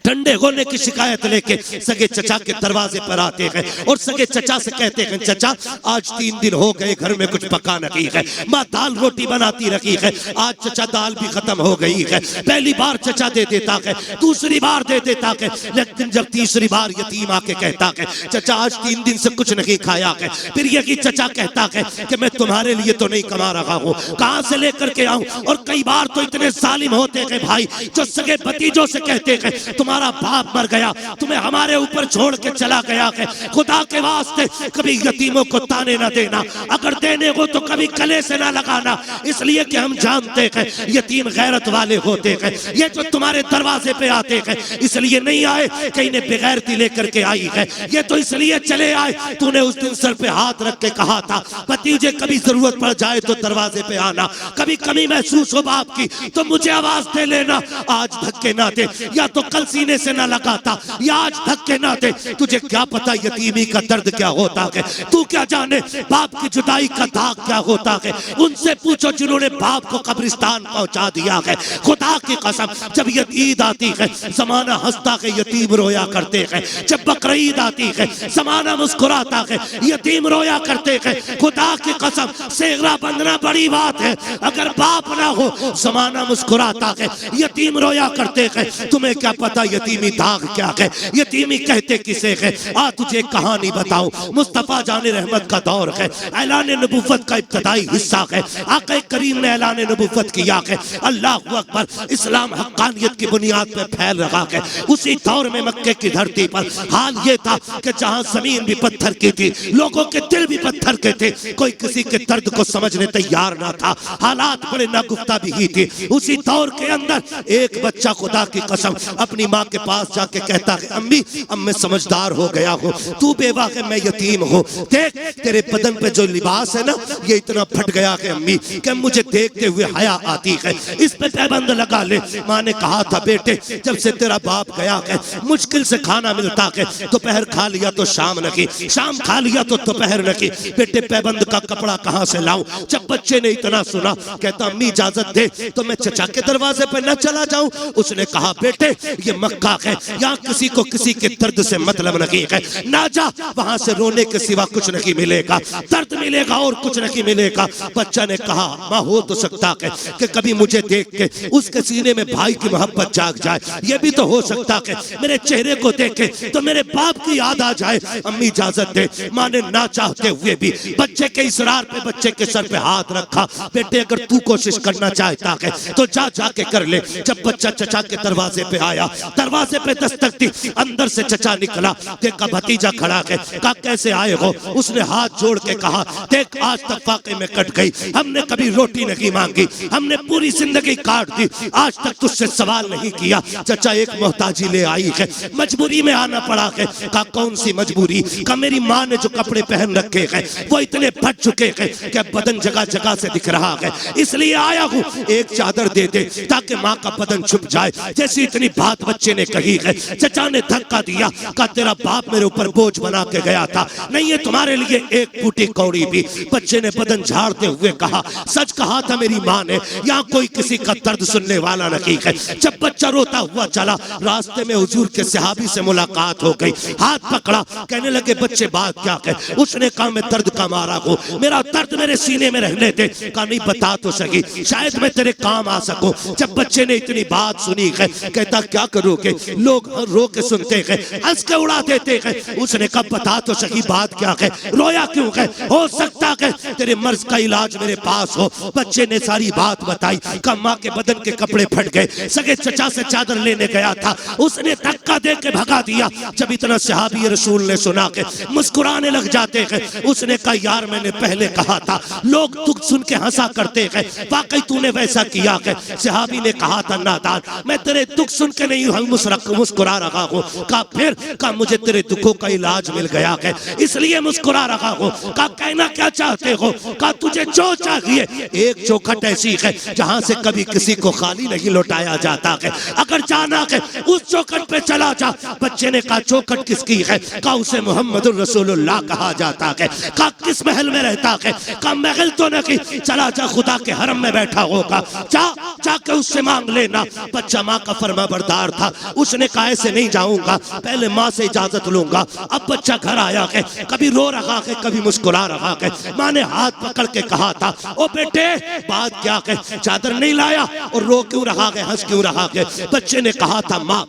ठंडे होने की शिकायत लेके सगे चचा के दरवाजे पर आते हैं और सगे चचा से कहते हैं चचा आज 3 दिन हो गए घर में कुछ पका नहीं है, माँ दाल रोटी बनाती रखी है, आज चचा दाल भी खत्म हो गई है। पहली बार चचा दे देता है, दूसरी बार दे देता है, लेकिन जब तीसरी बार यतीम आके कहता है चचा आज 3 दिन से कुछ नहीं खाया है, फिर यही चचा कहता है कि मैं तुम्हारे लिए तो नहीं कमा रहा हूँ, कहां से लेकर के आऊं। और कई बार तो इतने जालिम होते हैं भाई जो सगे भतीजों से कहते हैं तुम्हारा बाप मर गया, तुम्हें हमारे ऊपर छोड़ के चला गया है, खुदा के वास्ते कभी यतीमों को ताने ना देना, अगर देने हो तो कभी गले से ना लगाना, इसलिए कि हम जानते हैं यतीम गैरत वाले होते हैं। ये जो तुम्हारे दरवाजे पे आते हैं इसलिए नहीं आए कि इन्हें बेगैरती लेकर के आई है, ये तो इसलिए चले आए तूने उस दिन सर पे हाथ रख के कहा था भतीजे कभी जरूरत पड़ जाए तो दरवाजे पे आना, कभी कमी महसूस हो बाप की तो मुझे आवाज दे लेना। आज धक्के ना दे, या तो कल सीने से ना लगाता, या आज धक्के ना दे, तुझे क्या पता यतीमी का दर्द क्या होता है, तू क्या जाने बाप की जुदाई का दाग क्या होता है। उनसे पूछो जिन्होंने बाप को कब्रिस्तान पहुंचा दिया है। खुदा की कसम जब ईद आती है जमाना हंसता है, यतीम रोया करते हैं, जब बकरीद आती है जमाना मुस्कुराता है, यतीम रोया करते हैं। खुदा की कसम सेगरा बंधना बड़ी बात है, अगर बाप ना हो जमाना मुस्कुराता है, यतीम रोया करते हैं। तुम्हें क्या पता यतीमी दाग क्या है, यतीमी कहते किसे है। आ तुझे कहानी बताऊं, मुस्तफा जाने रहमत का दौर है, ऐलान नबुव्वत का इब्तदाई हिस्सा है, आका करीम ने ऐलान नबुव्वत किया है, अल्लाह अकबर, इस्लाम हक्कानियत की बुनियाद पर फैल रहा है। उसी दौर में मक्के की धरती पर हाल ये था कि जहां जमीन भी पत्थर की थी, लोगों के दिल भी पत्थर के थे, कोई किसी के दर्द को समझने तैयार ना था, हालात बड़े नागुफ्ता भी ही थी। उसी दौर के अंदर एक बच्चा खुदा की कसम अपनी माँ के पास जाके कहता है अम्मी अब मैं समझदार हो गया हूँ, तू बेवा है मैं यतीम हूँ, देख तेरे बदन पे जो लिबास है ना ये इतना फट गया है अम्मी कि मुझे देखते हुए हया आती है, इस पे पैबंद लगा ले। माँ ने कहा था बेटे जब से तेरा बाप गया है मुश्किल से खाना मिलता है, दोपहर खा लिया तो शाम नहीं, शाम खा लिया तो दोपहर नहीं, बेटे पैबंद का कपड़ा कहाँ से लाऊं। जब बच्चे ने इतना सुना कहता अम्मी इजाजत दे तो मैं चचा के दरवाजे पे न चला जाऊं। उसने कहा बेटे ये मक्का है, यहाँ किसी को किसी के दर्द से मतलब नहीं है, ना जा, वहां से रोने के सिवा कुछ नहीं मिलेगा, दर्द मिलेगा और कुछ नहीं मिलेगा। बच्चा ने कहा माँ हो तो सकता है कि कभी मुझे देख के उसके सीने में भाई की मोहब्बत जाग जाए, ये भी तो हो सकता है मेरे चेहरे को देखे तो मेरे बाप की याद आ जाए। अम्मी इजाजत दे। माँ ने ना चाह चाहते हुए भी बच्चे के इसरार पे बच्चे के सर पे हाथ रखा। बेटे अगर तू कोशिश करना चाहता है तो जा जाके कर ले। जब बच्चा चचा के दरवाजे पे आया, दरवाजे पे दस्तक दी, अंदर से चचा निकला, देखा भतीजा खड़ा है। कहा कैसे आए हो? उसने हाथ जोड़ के कहा देख आज तक वाकई में कट गई, हमने कभी रोटी नहीं मांगी, हमने पूरी जिंदगी काट दी, आज तक तुझसे सवाल नहीं किया। चचा एक मोहताजी ले आई है, मजबूरी में आना पड़ा है। कहा कौन सी मजबूरी? कहा मेरी माँ ने जो कपड़े पहन रखे हैं वो इतने फट चुके हैं कि बदन जगह जगह से दिख रहा है, इसलिए आया हूँ एक चादर दे दे ताकि माँ का बदन छुप जाए। जैसी इतनी बात बच्चे ने कही है, चचा ने धक्का दिया। कहा तेरा बाप मेरे ऊपर बोझ बना के गया था, नहीं है तुम्हारे लिए एक फूटी कौड़ी भी। बच्चे ने बदन झाड़ते हुए कहा सच कहा था मेरी माँ ने, यहाँ कोई किसी का दर्द सुनने वाला नहीं है। जब बच्चा रोता हुआ चला, रास्ते में हुजूर के सहाबी से मुलाकात हो गई, हाथ पकड़ा, कहने लगे बच्चे बात क्या है? उसने कहा मैं दर्द का मारा हूँ, मेरा दर्द मेरे सीने में रहने दे। कहा नहीं बता तो सही, शायद मैं तेरे काम आ सकूं। जब बच्चे ने इतनी बात सुनी है, कहता क्या करोगे? लोग रो के सुनते हैं, हंस के उड़ा देते हैं। उसने कहा बता तो सही बात क्या है, रोया क्यों है? हो सकता है तेरे मर्ज का इलाज मेरे पास हो। बच्चे ने सारी बात बताई। कहा माँ के बदन के कपड़े फट गए, सगे चचा से चादर लेने गया था, उसने धक्का दे के भगा दिया। जब इतना सहाबी रसूल ने सुना के मुस्कुराने लग जाते हैं। उसने कहा यार मैंने पहले कहा था, लोग दुख सुन के हंसा करते हैं, वाकई तूने वैसा किया है। सहाबी ने कहा था नादान, मैं तेरे दुख सुन के नहीं मुस्कुरा रहा हूँ। कहा फिर? कहा मुझे तेरे दुखों का इलाज मिल गया है इसलिए मुस्कुरा रहा हूँ। कहा कहना क्या चाहते हो? कहा तुझे जो चाहिए, एक चौखट ऐसी है जहाँ से कभी किसी को खाली नहीं लौटाया जाता है, अगर जाना है उस चौखट पे चला जा। बच्चे ने कहा चौखट किसकी है? कहा उसे मोहम्मदुर रसूलुल्लाह कहा जाता है। कहा किस महल में रहता है? कहा महल तो नहीं, चला जा खुदा के हरम में बैठा होगा, जा जाके उससे मांग लेना। बच्चा माँ का फरमाबरदार था, उसने कहा ऐसे नहीं जाऊंगा, पहले माँ से इजाजत लूंगा। अब बच्चा घर आया है, कभी रो रहा है कभी मुस्कुरा रहा है। माँ ने हाथ पकड़ के कहा था ओ बेटे बात क्या है, चादर नहीं लाया और रो क्यों रहा है, हंस क्यों रहा है? बच्चे ने कहा था माँ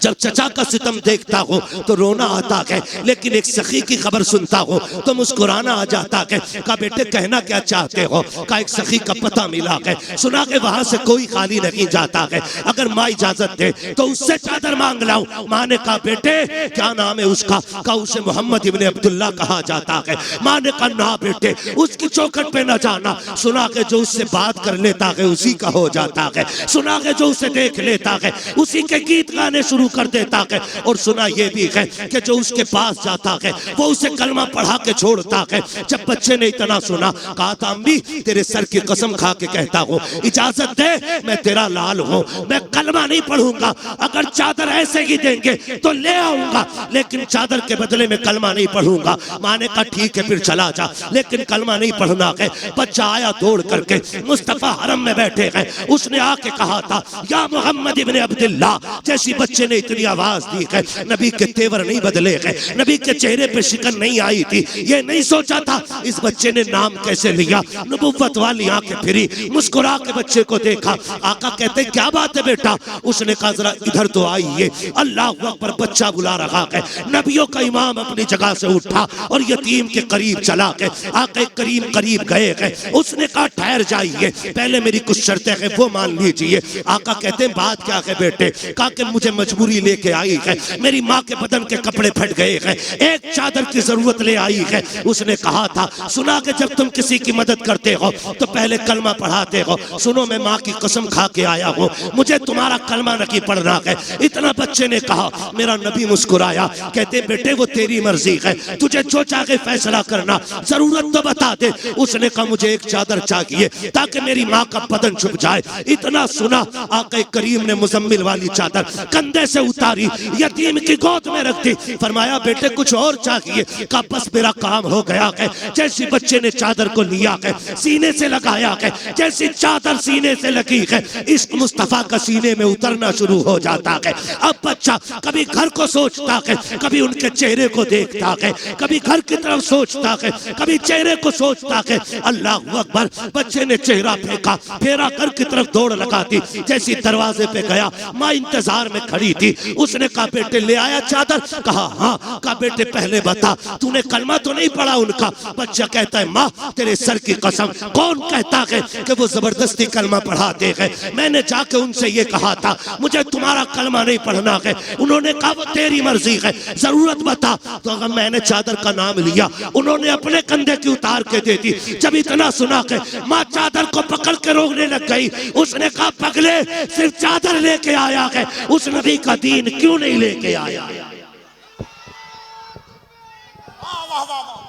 जब चचा का सितम देखता हो तो रोना आता है, लेकिन एक सखी की खबर सुनता हो तो मुस्कुराना आ जाता है। कहा बेटे कहना क्या चाहते हो? कहा एक सखी का पता मिला है, सुना के वहां से कोई खाली नहीं जाता है, अगर माँ इजाजत दे तो उससे चादर मांग लाऊं। माँ ने कहा बेटे क्या नाम है उसका? कहा उसे मोहम्मद इब्ने अब्दुल्ला कहा जाता है। माँ ने कहा ना बेटे उसकी चौखट पे न जाना, सुना के जो उससे बात कर लेता है उसी का हो जाता है, सुना के जो उसे देख लेता है उसी के गीत गाने शुरू कर देता है, और सुना ये भी है कि जो उसके पास जाता है वो उसे कलमा पढ़ा के छोड़ता है। जब बच्चे ने इतना सुना, कहा था अम्मी तेरे सर की कसम खा के कहता हूँ इजाजत दे, मैं तेरा लाल हूँ, मैं कलमा नहीं पढ़ूंगा, अगर चादर ऐसे ही देंगे तो ले आऊंगा, लेकिन चादर के बदले में कलमा नहीं पढ़ूंगा। माँ ने कहा ठीक है फिर चला जा, लेकिन कलमा नहीं पढ़ना है। बच्चा आया दौड़ करके, मुस्तफा हरम में बैठे हैं, उसने आके कहा था या मोहम्मद इब्ने अब्दुल्ला। जैसी बच्चे ने इतनी आवाज दी है, नबी के तेवर नहीं बदले हैं, नबी के चेहरे पे शिकन नहीं आई थी, ये नहीं सोचा था इस बच्चे ने नाम कैसे लिया। नबुव्वत वाली आंखें फिरी, मुस्कुरा के बच्चे को देखा। आका कहते क्या बात है बेटा? उसने कहा जरा इधर तो आइए, अल्लाह अकबर, बच्चा बुला रहा है। नबियों का इमाम अपनी जगह से उठा और यतीम के करीब चला के आके करीब गए हैं। उसने कहा ठहर जाइए, पहले मेरी कुछ शर्तें हैं वो मान लीजिए। आका कहते हैं बात क्या है बेटे? कहा कि मुझे मजबूरी लेके आई है, मेरी माँ के बदन के कपड़े फट गए हैं, एक चादर की जरूरत ले आई है। उसने कहा था सुना कि जब तुम किसी की मदद करते हो तो पहले कलमा पढ़ाते हो, सुनो मैं माँ की कसम खा के आया हूँ, मुझे तुम्हारा कलमा नहीं पढ़ना है। इतना बच्चे ने कहा, मेरा नबी मुस्कुराया, कहते बेटे वो तेरी मर्जी है, तुझे जो चाहे फैसला करना, जरूरत तो बता दे। उसने कहा मुझे एक चादर चाहिए ताकि मेरी माँ का बदन छुप जाए। इतना सुना, आका करीम ने मुजम्मिल वाली चादर कंधे से उतारी, यतीम की गोद में रख दी, फरमाया बेटे कुछ और चाहिए? कहा बस मेरा काम हो गया है। जैसी बच्चे ने चादर को लिया है, सीने से लगाया है, जैसी चादर सीने से लगी है, इश्क मुस्तफा का सीने में उतरना शुरू हो जाता है। अब बच्चा कभी घर को सोचता है, कभी उनके चेहरे को देखता है, कभी घर की तरफ सोचता है, कभी चेहरे को सोचता है। अल्लाह अकबर, बच्चे ने चेहरा फेंका, फेरा घर की तरफ दौड़ लगा दी। जैसी दरवाजे पे गया, माँ इंतजार में खड़ी थी। उसने कहा बेटे ले आया चादर? कहा हाँ। कहा बेटे पहले बता तूने तूने कलमा तो नहीं पढ़ा उनका? बच्चा कहता है माँ तेरे सर की कसम, कौन कहता है कि वो जबरदस्ती कलमा पढ़ाते हैं? मैंने जाके उनसे ये कहा था मुझे तुम्हारा कलमा नहीं पढ़ना है। उन्होंने कहा वो तेरी मर्जी है, जरूरत बता। तो अगर मैंने चादर का नाम लिया, उन्होंने अपने कंधे की उतार के दे दी। जब इतना सुना के माँ चादर को पकड़ के रोकने लग गई। उसने कहा पगले सिर्फ चादर लेके आया है, उस नबी का दीन क्यों नहीं लेके आया? वाह वाह वाह वाह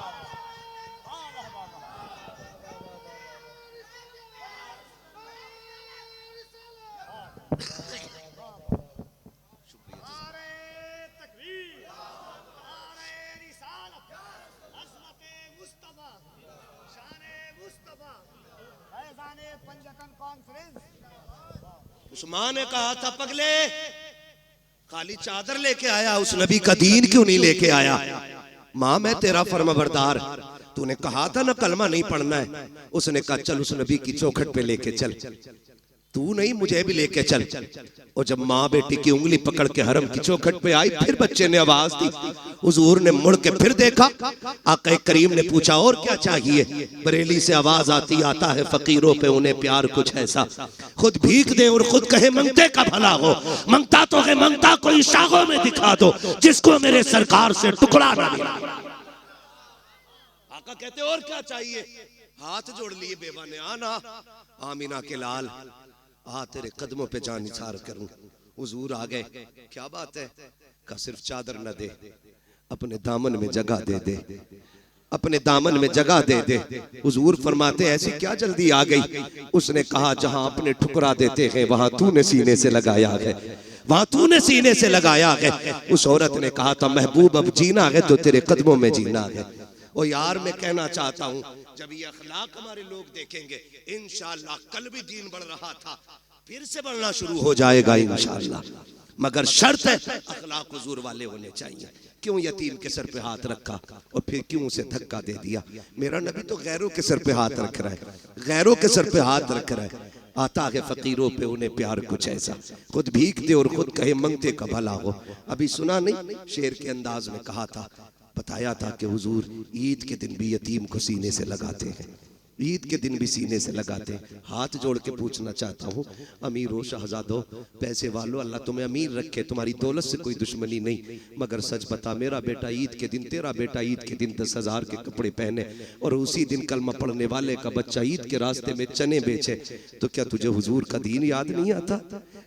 उस्मान ने कहा था पगले खाली चादर लेके आया, उस नबी का दीन क्यों नहीं लेके आया? माँ मैं तेरा फर्माबरदार, तूने कहा था ना कलमा नहीं पढ़ना है। उसने कहा चल उस नबी की चौखट पे लेके चल, तू नहीं मुझे भी लेके चल। और जब माँ बेटी की उंगली पकड़ के हरम की चौखट पे आई, फिर बच्चे ने आवाज दी। हुजूर ने मुड़ के फिर देखा, आका करीम ने पूछा और क्या चाहिए? बरेली से आवाज आती आता है फकीरों पे उन्हें प्यार कुछ ऐसा, खुद भीख दे और खुद कहे मंगते का भला हो। मंगता तो है, मंगता कोई शागों में दिखा दो जिसको मेरे सरकार से टुकड़ा ना मिला। आका कहते और क्या चाहिए? हाथ जोड़ लिए बेवा ने, आना आमीना के लाल आ तेरे कदमों पे जान निसार करूं। हुजूर आ गए, क्या बात है? का सिर्फ चादर न दे, अपने दामन में जगह दे दे, अपने दामन में जगह दे दे। हुजूर फरमाते ऐसी क्या जल्दी आ गई? उसने कहा जहां अपने ठुकरा देते हैं वहां तूने सीने से लगाया है, वहां तूने सीने से लगाया है। उस औरत ने कहा था महबूब अब जीना है तो तेरे कदमों में जीना है। और यार मैं कहना चाहता हूँ जब ये अखलाक हमारे लोग देखेंगे इंशाअल्लाह, कल भी दीन बढ़ रहा था फिर से बढ़ना शुरू हो जाएगा इंशाअल्लाह, मगर शर्त है अखलाक हुजूर वाले होने चाहिए। क्यों यतीम के सर पे हाथ रखा और फिर क्यों उसे धक्का दे दिया? मेरा नबी तो गैरों के सर पे हाथ रख रहा है, गैरों के सर पे हाथ रख रहा है। आता है फकीरों पे उन्हें प्यार कुछ ऐसा, खुद भीख दे और खुद कहे मंगते का भला हो। अभी सुना नहीं, शेर के अंदाज में कहा था, बताया था कि हुजूर ईद के दिन भी यतीम को सीने से लगाते हैं, ईद के दिन भी सीने से लगाते हैं। हाथ जोड़ के पूछना चाहता हूँ अमीरों शहजादों पैसे वालों, अल्लाह तुम्हें अमीर रखे, तुम्हारी दौलत से कोई दुश्मनी नहीं, मगर सच बता मेरा बेटा ईद के दिन, तेरा बेटा ईद के दिन 10,000 के कपड़े पहने और उसी दिन कलमा पढ़ने वाले का बच्चा ईद के रास्ते में चने बेचे, तो क्या तुझे हुजूर का दीन याद नहीं आता?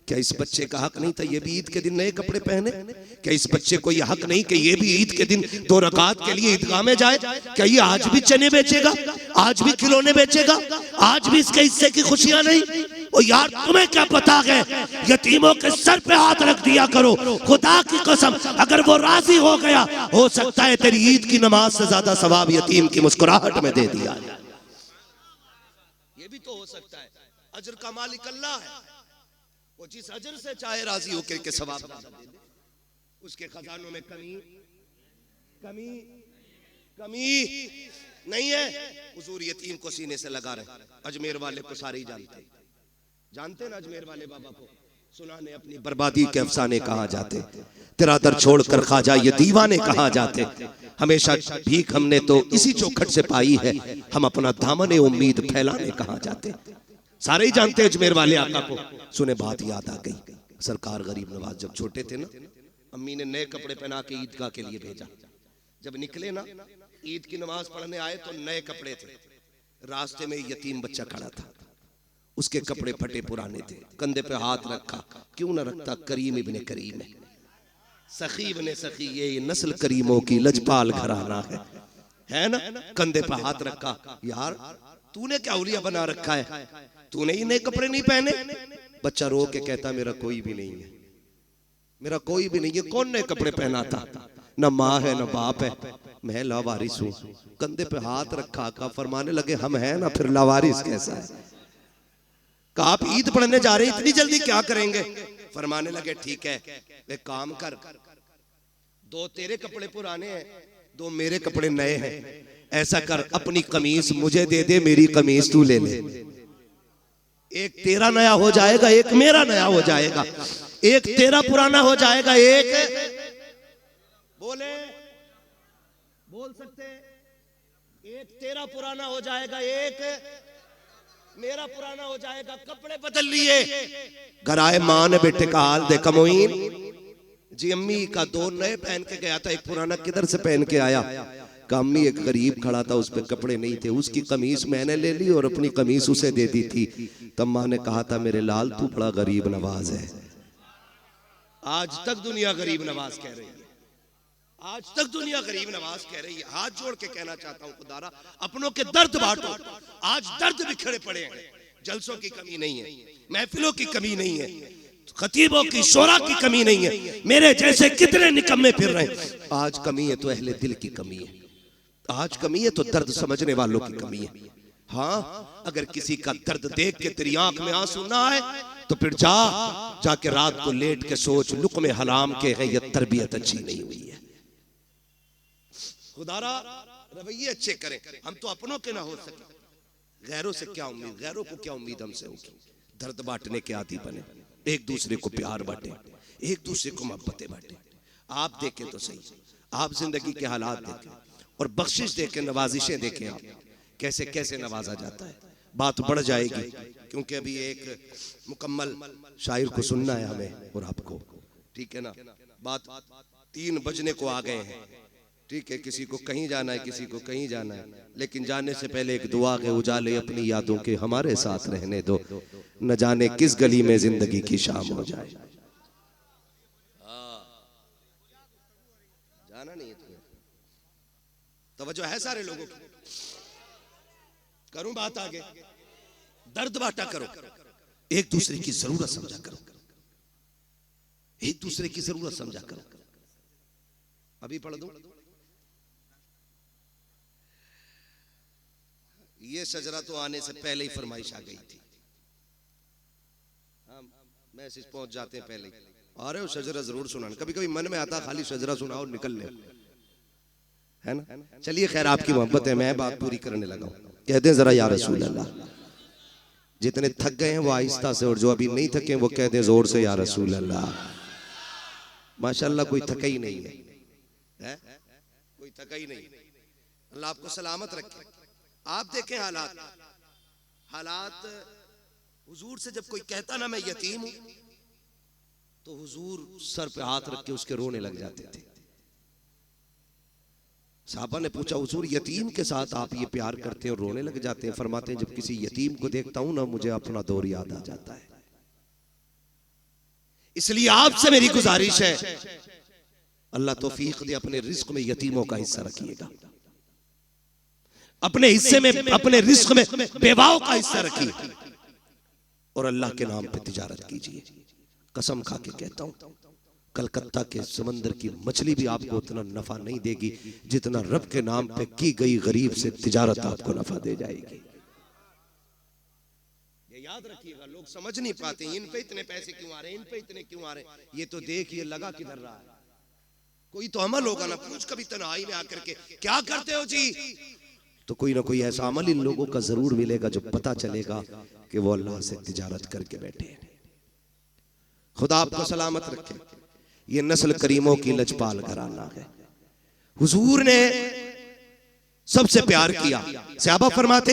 क्या इस बच्चे का हक नहीं था ये भी ईद के दिन नए कपड़े पहने? क्या इस बच्चे को यह हक नहीं कि ये भी ईद के दिन 2 रकात के लिए ईदगाह में जाए? क्या ये आज भी चने बेचेगा, आज भी खिलौने बेचेगा, आज भी इसके हिस्से की खुशियां नहीं? और यार तुम्हें क्या पता है, यतीमों के सर पे हाथ रख दिया करो, खुदा की कसम अगर वो राजी हो गया हो सकता है तेरी ईद की नमाज से ज्यादा सवाब यतीम की मुस्कुराहट में दे दिया। ये भी तो हो सकता है, अजर का मालिक अल्लाह है, वो जिस अजर से चाहे राजी होकर के सवाब दे दे, उसके खजानों में कमी कमी कमी नहीं है। हुजूर यतीम को सीने से लगा रहे, अजमेर वाले को सारे ही जानते ना, अजमेर वाले बाबा को सुनाने अपनी बर्बादी के अफसाने कहा जाते, तेरा दर छोड़कर खाजा ये दीवाने कहा जाते। हमेशा भीख हमने तो इसी चौखट से पाई है, हम अपना दामन उम्मीद फैलाने कहा जाते। सारे ही जानते हैं अजमेर वाले आका को। सुने बात याद आ गई, सरकार गरीब नवाज जब छोटे थे ना, अम्मी ने नए कपड़े पहना के ईदगाह के लिए भेजा। जब निकले ना ईद की नमाज पढ़ने आए तो नए कपड़े थे, रास्ते में यतीम बच्चा खड़ा था, उसके कपड़े फटे पुराने थे, कंधे पे हाथ रखा, क्यों ना रखता, करीम इब्ने करीम है, सखी इब्ने सखी, ये नस्ल करीमों की लजपाल घराना है ना। कंधे पे हाथ रखा, यार तूने क्या औलिया बना रखा है, तूने ही नए कपड़े नहीं पहने? बच्चा रो के कहता मेरा कोई भी नहीं है, मेरा कोई भी नहीं है, कौन नए कपड़े पहना था? न माँ है न बाप है, मैं लावारिस हूँ। कंधे पे हाथ रखा का फरमाने लगे हम हैं ना, फिर लावारिस कैसा है? कहा आप ईद पढ़ने जा रहे हैं, इतनी जल्दी क्या करेंगे? फरमाने लगे ठीक है एक काम कर, 2 तेरे कपड़े पुराने हैं, 2 मेरे कपड़े नए हैं, ऐसा कर अपनी कमीज मुझे दे दे, मेरी कमीज तू ले ले, एक तेरा नया हो जाएगा, एक मेरा नया हो जाएगा, एक तेरा पुराना हो जाएगा, एक बोले बोल सकते हैं? एक तेरा पुराना हो जाएगा, एक मेरा पुराना हो जाएगा। कपड़े बदल लिए, घर आए, माँ ने बेटे का हाल देखा। मोइन जी अम्मी का दो नए पहन के गया था, एक पुराना किधर से पहन के आया? अम्मी एक गरीब खड़ा था, उस पे कपड़े नहीं थे, उसकी कमीज मैंने ले ली और अपनी कमीज उसे दे दी थी। तब माँ ने कहा था मेरे लाल तू बड़ा गरीब नवाज है। आज तक दुनिया गरीब नवाज कह रही है, आज तक दुनिया गरीब नवाज कह रही है। हाथ जोड़ के कहना चाहता हूं खुदारा, अपनों के दर्द बांटो। आज दर्द बिखरे पड़े हैं, जलसों की कमी नहीं है, महफिलों की कमी नहीं है, खतीबों की शोरा की कमी नहीं है। मेरे जैसे कितने निकम्मे फिर रहे हैं। आज कमी है तो अहले दिल की कमी है, आज कमी है तो दर्द समझने वालों की कमी है। हाँ, अगर किसी का दर्द देख के तेरी आंख में आंसू ना आए तो फिर जाके रात को लेट के सोच, लुक़्मे हराम के है, ये तरबियत अच्छी नहीं हुई है। खुदारा रवैये अच्छे करें, हम तो अपनों के ना हो सके, गैरों से क्या उम्मीद, गैरों को क्या उम्मीद हमसे होगी। दर्द बांटने के आदी बने, एक दूसरे को प्यार बांटे, एक दूसरे को मोहब्बतें बांटे। आप देखें तो सही, आप जिंदगी के हालात देखें और बख्शिश देखें, नवाजिशें देखें, आप कैसे कैसे नवाजा जाता है। बात बढ़ जाएगी क्योंकि अभी एक मुकम्मल शायर को सुनना है हमें और आपको, ठीक है ना। बात 3 बजने को आ गए हैं, ठीक है। किसी को कहीं जाना है, किसी को कहीं जाना है, लेकिन जाने से पहले एक दुआ के उजाले अपनी यादों के हमारे साथ रहने दो, न जाने किस गली में जिंदगी की शाम हो जाए। जाना नहीं है तुम्हें, तवज्जो है सारे लोगों की। करूं बात आगे, दर्द बांटा करो, एक दूसरे की जरूरत समझा करो, एक दूसरे की जरूरत समझा करो। अभी पढ़ दो, ये शजरा तो आने से पहले ही फरमाइश आ गई थी। हाँ, मैसेज पहुंच जाते हैं पहले, आ रहे हो शजरा जरूर सुनाना। कभी कभी मन में आता खाली शजरा सुनाओ निकल ले, है ना। चलिए खैर, आपकी मोहब्बत है, मैं बात पूरी करने लगा हूं। कहते हैं जरा या रसूल अल्लाह। जितने थक गए हैं वो आहिस्ता से, और जो अभी नहीं थके वो कहते हैं जोर से या रसूल अल्लाह। माशाल्लाह कोई थका ही नहीं है, कोई थका ही नहीं। अल्लाह आपको सलामत रखे। आप देखें हालात हुजूर से जब कोई कहता ना मैं यतीम हूं, तो हुजूर सर पे हाथ रख के उसके रोने लग जाते थे। साहबा ने पूछा हुजूर यतीम के साथ आप ये प्यार करते हैं और रोने लग जाते हैं? फरमाते हैं जब किसी यतीम को देखता हूं ना मुझे अपना दौर याद आ जाता है। इसलिए आपसे मेरी गुजारिश है, अल्लाह तौफीक दे, अपने रिस्क में यतीमों का हिस्सा रखिएगा, अपने हिस्से में, अपने रिस्क में बेवाओं का हिस्सा रखिए, और अल्लाह के नाम पे तिजारत कीजिए। कसम खा के कहता हूं, कलकत्ता के समंदर की मछली भी आपको उतना नफा नहीं देगी जितना रब के नाम पे की गई गरीब से तिजारत आपको नफा दे जाएगी। ये याद रखिएगा। लोग समझ नहीं पाते इन पे इतने पैसे क्यों आ रहे हैं, इन पे इतने क्यों आ रहे हैं। ये तो देखिए लगा किधर रहा है, कोई तो अमल होगा ना। पूछ कभी तन्हाई में आकर के क्या करते हो जी, तो कोई ना कोई ऐसा अमल इन लोगों का जरूर मिलेगा जो पता चलेगा कि वो अल्लाह से तिजारत करके बैठे हैं। खुदा आपको सलामत रखे। ये नस्ल करीमों की लजपाल घराना है। हुजूर ने सबसे प्यार किया। सहाबा फरमाते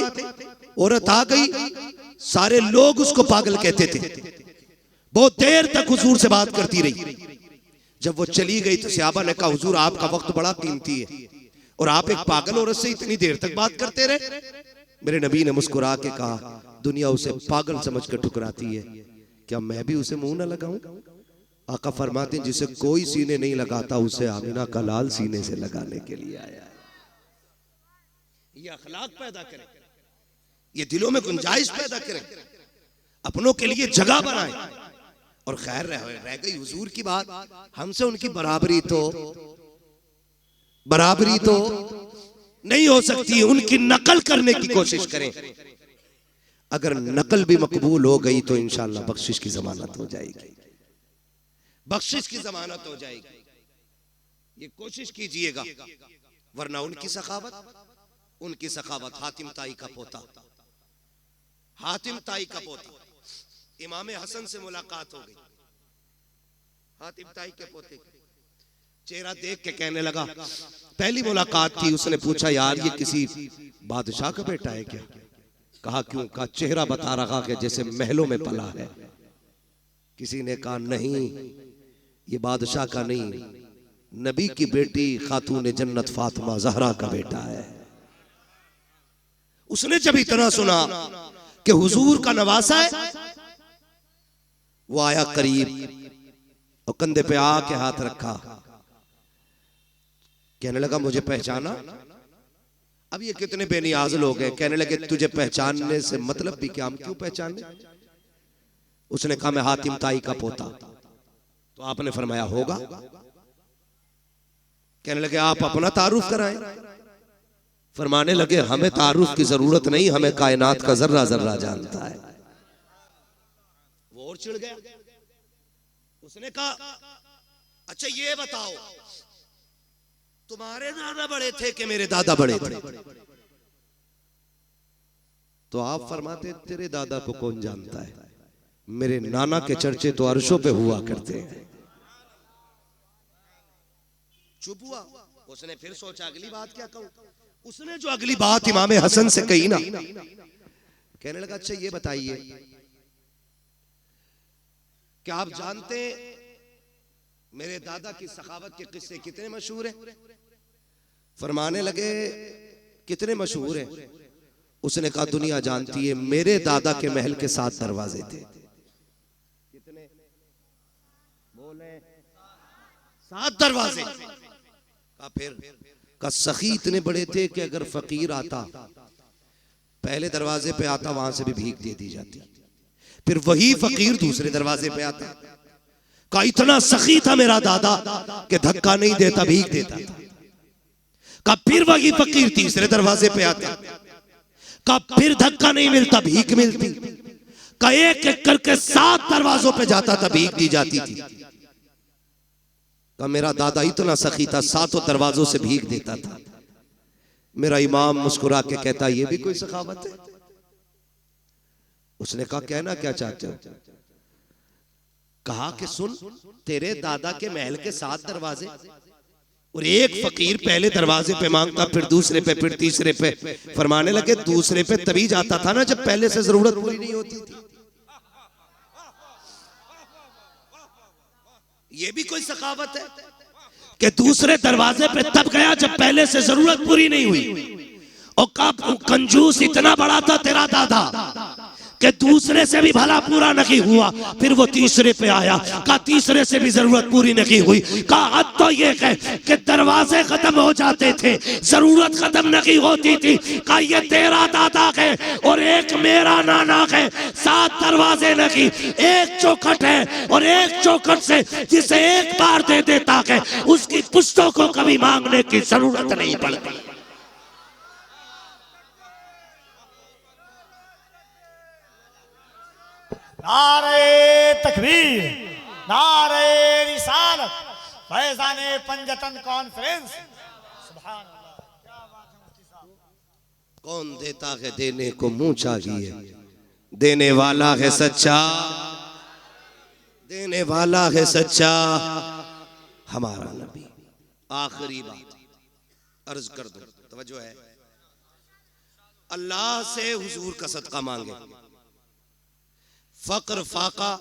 औरत आ गई, सारे लोग उसको पागल कहते थे। बहुत देर तक हुजूर से बात करती रही। जब वो चली गई तो सहाबा ने कहा हुजूर आपका वक्त बड़ा कीमती है और आप एक पागल औरत से इतनी देर तक बात करते रहे। मेरे नबी ने मुस्कुरा के कहा दुनिया उसे पागल समझ कर ठुकराती है, क्या मैं भी उसे मुंह न लगाऊं? आका फरमाते हैं जिसे कोई सीने नहीं लगाता उसे आमिना का लाल सीने से लगाने के लिए आया है। ये अखलाक पैदा करें, ये दिलों में गुंजाइश पैदा करें, अपनों के लिए जगह बनाएं। और खैर रह गई हुजूर की बात, हमसे उनकी बराबरी तो नहीं हो सकती। उनकी नकल करने की कोशिश करें। अगर नकल भी मकबूल हो गई तो इंशाअल्लाह बख्शिश की जमानत हो जाएगी, बख्शिश की जमानत हो जाएगी। ये कोशिश कीजिएगा, वरना उनकी सखावत हातिम ताई का पोता, हातिम ताई का पोता इमाम हसन से मुलाकात हो गई। हातिम ताई के पोते चेहरा देख के कहने लगा, पहली मुलाकात थी, उसने पूछा यार ये किसी बादशाह का बेटा है क्या? कहा क्यों? कहा चेहरा बता रहा कि जैसे महलों में पला है। किसी ने कहा नहीं, ये बादशाह का नहीं, नबी की बेटी खातून जन्नत फातिमा जहरा का बेटा है। उसने जब इतना सुना कि हुजूर का नवासा है, वो आया करीब और कंधे पे आके हाथ रखा, कहने लगा मुझे पहचाना? अब ये कितने बेनियाज लोग हैं। कहने लगे तुझे पहचानने से मतलब भी क्या, हम क्यों पहचाने? उसने कहा मैं हातिम ताई का पोता। तो आपने फरमाया होगा। कहने लगे आप अपना तारुफ कराएं। फरमाने लगे हमें तारुफ की जरूरत नहीं, हमें कायनात का जर्रा जर्रा जानता है। वो और चिढ़ गया। उसने कहा अच्छा ये बताओ, तुम्हारे दादा बड़े थे कि मेरे दादा बड़े थे? तो आप फरमाते तेरे दादा को कौन जानता है, मेरे नाना के चर्चे तो अर्शों पे हुआ करते हैं। चुप हुआ। उसने फिर सोचा अगली बात क्या कहूं। उसने जो अगली बात इमाम हसन से कही ना, कहने लगा अच्छा ये बताइए क्या आप जानते मेरे दादा की सखावत के किस्से कितने मशहूर हैं? फरमाने लगे कितने मशहूर हैं? उसने कहा दुनिया जानती है, मेरे दादा के महल के 7 दरवाजे थे। कितने बोले? 7 दरवाजे। कहा फिर? का सखी इतने बड़े थे कि अगर फकीर आता पहले दरवाजे पे आता, वहां से भी भीख दे दी जाती, फिर वही फकीर दूसरे दरवाजे पे आता। का इतना सखी था मेरा दादा कि धक्का नहीं देता, भीख देता था। का फिर वही फकीर तीसरे दरवाजे पे आता, का फिर धक्का नहीं मिलता, भीख मिलती। का एक एक करके 7 दरवाजों पे जाता था, भीख दी जाती थी। का मेरा दादा इतना सखी था, 7 दरवाजों से भीख देता था। मेरा इमाम मुस्कुरा के कहता ये भी कोई सखावत है? उसने कहा कहना क्या चाहते हो? कहा कि सुन, तेरे दादा के महल के 7 दरवाजे और एक फकीर पहले दरवाजे पे मांगता, फिर दूसरे पे, फिर तीसरे पे। फरमाने लगे दूसरे पे तभी जाता था ना जब पहले से जरूरत पूरी नहीं होती थी। ये भी कोई सखावत है कि दूसरे दरवाजे पे तब गया जब पहले से जरूरत पूरी नहीं हुई? और कब कंजूस इतना बड़ा था तेरा दादा कि दूसरे से भी भला पूरा नहीं हुआ, फिर वो तीसरे पे आया, का तीसरे से भी जरूरत पूरी नहीं हुई। का हद तो ये है कि दरवाजे खत्म हो जाते थे, जरूरत खत्म नहीं होती थी। का ये तेरा दादा है और एक मेरा नाना है, 7 दरवाजे नहीं, एक चौखट है और एक चौखट से जिसे एक बार दे देता है उसकी पुश्तों को कभी मांगने की जरूरत नहीं पड़ती। नारे तकबीर, नारे रिसालत, फैज़ाने पंजतन कॉन्फ्रेंस। सुभान अल्लाह, क्या बात है मुफ्ती साहब। कौन देता है देने को मुंह चाहिए, देने वाला है सच्चा, देने वाला है सच्चा हमारा नबी। आखिरी बात अर्ज कर दो, तवज्जो है। अल्लाह से हुजूर का सदका मांगे। फक्र फाका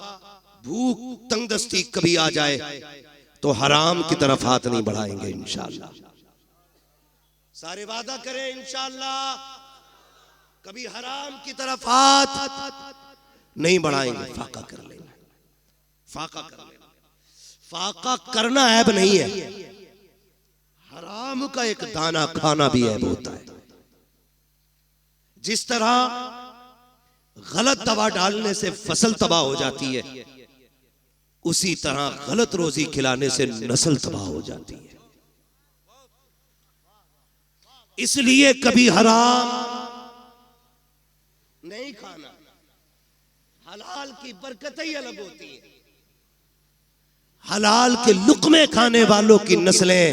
भूख तंगदस्ती कभी आ जाए तो हराम की तरफ हाथ नहीं बढ़ाएंगे इंशाअल्लाह। सारे वादा करें इंशाअल्लाह कभी हराम की तरफ हाथ नहीं बढ़ाएंगे। फाका कर लेना, फाका कर लेना। फाका करना ऐब नहीं है, हराम का एक दाना खाना भी ऐब होता है। जिस तरह गलत दवा डालने से फसल तबाह हो जाती है, उसी तरह गलत रोजी खिलाने से नस्ल तबाह हो जाती है। इसलिए कभी हराम नहीं खाना। हलाल की बरकत ही अलग होती है। हलाल के लुक्मे खाने वालों की नस्लें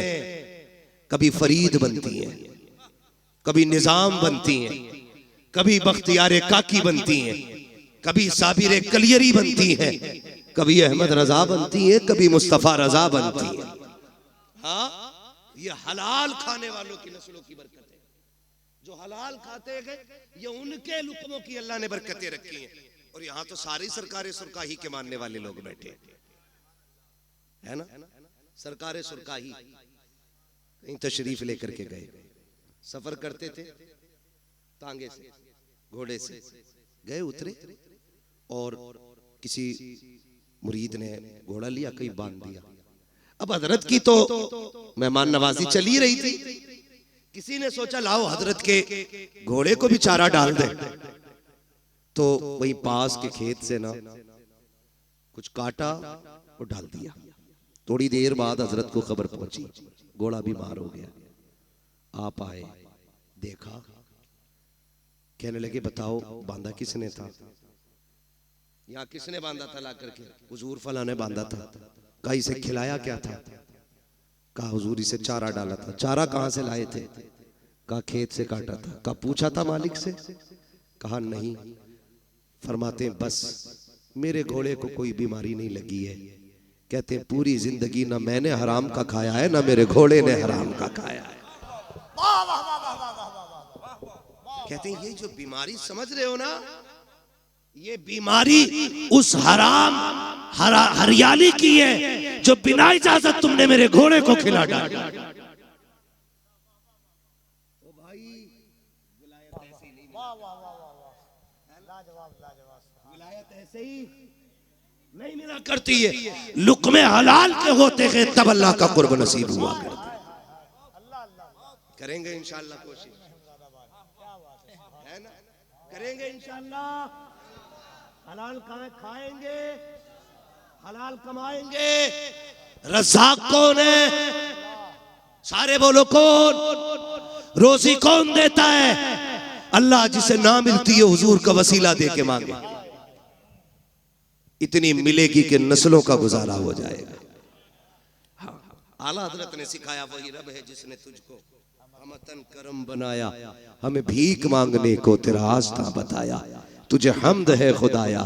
कभी फरीद बनती हैं, कभी निजाम बनती हैं, कभी बख्तियार काकी बनती हैं, कभी साबिर कलियरी बनती हैं, कभी अहमद रजा बनती है, कभी मुस्तफा रजा बनती है। हाँ, ये हलाल खाने वालों की नस्लों की बरकत है। जो हलाल खाते हैं ये उनके लुकमों की अल्लाह ने बरकतें रखी हैं। और यहाँ तो सारी सरकारें सुरकाही के मानने वाले लोग बैठे है ना। सरकारें सुरकाही कहीं तशरीफ लेकर के गए, सफर करते थे, तांगे से घोड़े से गए, उतरे और किसी मुरीद ने घोड़ा लिया, कहीं बांध दिया। अब हजरत की तो मेहमान नवाजी चली रही थी, किसी ने सोचा लाओ हजरत के घोड़े को भी चारा डाल दे। तो वही पास के खेत से ना कुछ काटा और डाल दिया। थोड़ी देर बाद हजरत को खबर पहुंची, घोड़ा बीमार हो गया। आप आए, देखा, कहने लगे बताओ बांधा किसने था? यहाँ किसने बांधा था ला करके? हुजूर फला ने बांधा था। कहा इसे खिलाया क्या था? कहा हुजूर इसे चारा डाला था। चारा कहां से लाए थे? कहा खेत से काटा था। कहा पूछा था मालिक से? कहा नहीं। फरमाते हैं बस मेरे घोड़े को कोई बीमारी नहीं लगी है। कहते हैं पूरी जिंदगी ना मैंने हराम का खाया है ना मेरे घोड़े ने हराम का खाया है। कहते हैं ये जो बीमारी समझ रहे हो ना, ये बीमारी उस हराम हरियाली की है जो बिना इजाजत तुमने मेरे घोड़े को खिला डाला। ओ भाई विलायत ऐसे ही नहीं मिला करती है, लुक़मे हलाल के होते हैं तब अल्लाह का कुर्ब नसीब हुआ करता है। करेंगे इंशाअल्लाह कोशिश, है ना, करेंगे इंशाअल्लाह। हलाल खाएंगे, हलाल कमाएंगे। रज़ाक कौन है? सारे बोलो कौन? रोजी कौन देता है? अल्लाह। जिसे ना मिलती है हुजूर का वसीला दे के मांगे, इतनी मिलेगी कि नस्लों का गुजारा हो जाएगा। हाँ, आला हजरत ने सिखाया वही रब है जिसने तुझको हमतन करम बनाया, हमें भीख मांगने को तेरा आस्था बताया। तुझे हमद है खुदाया,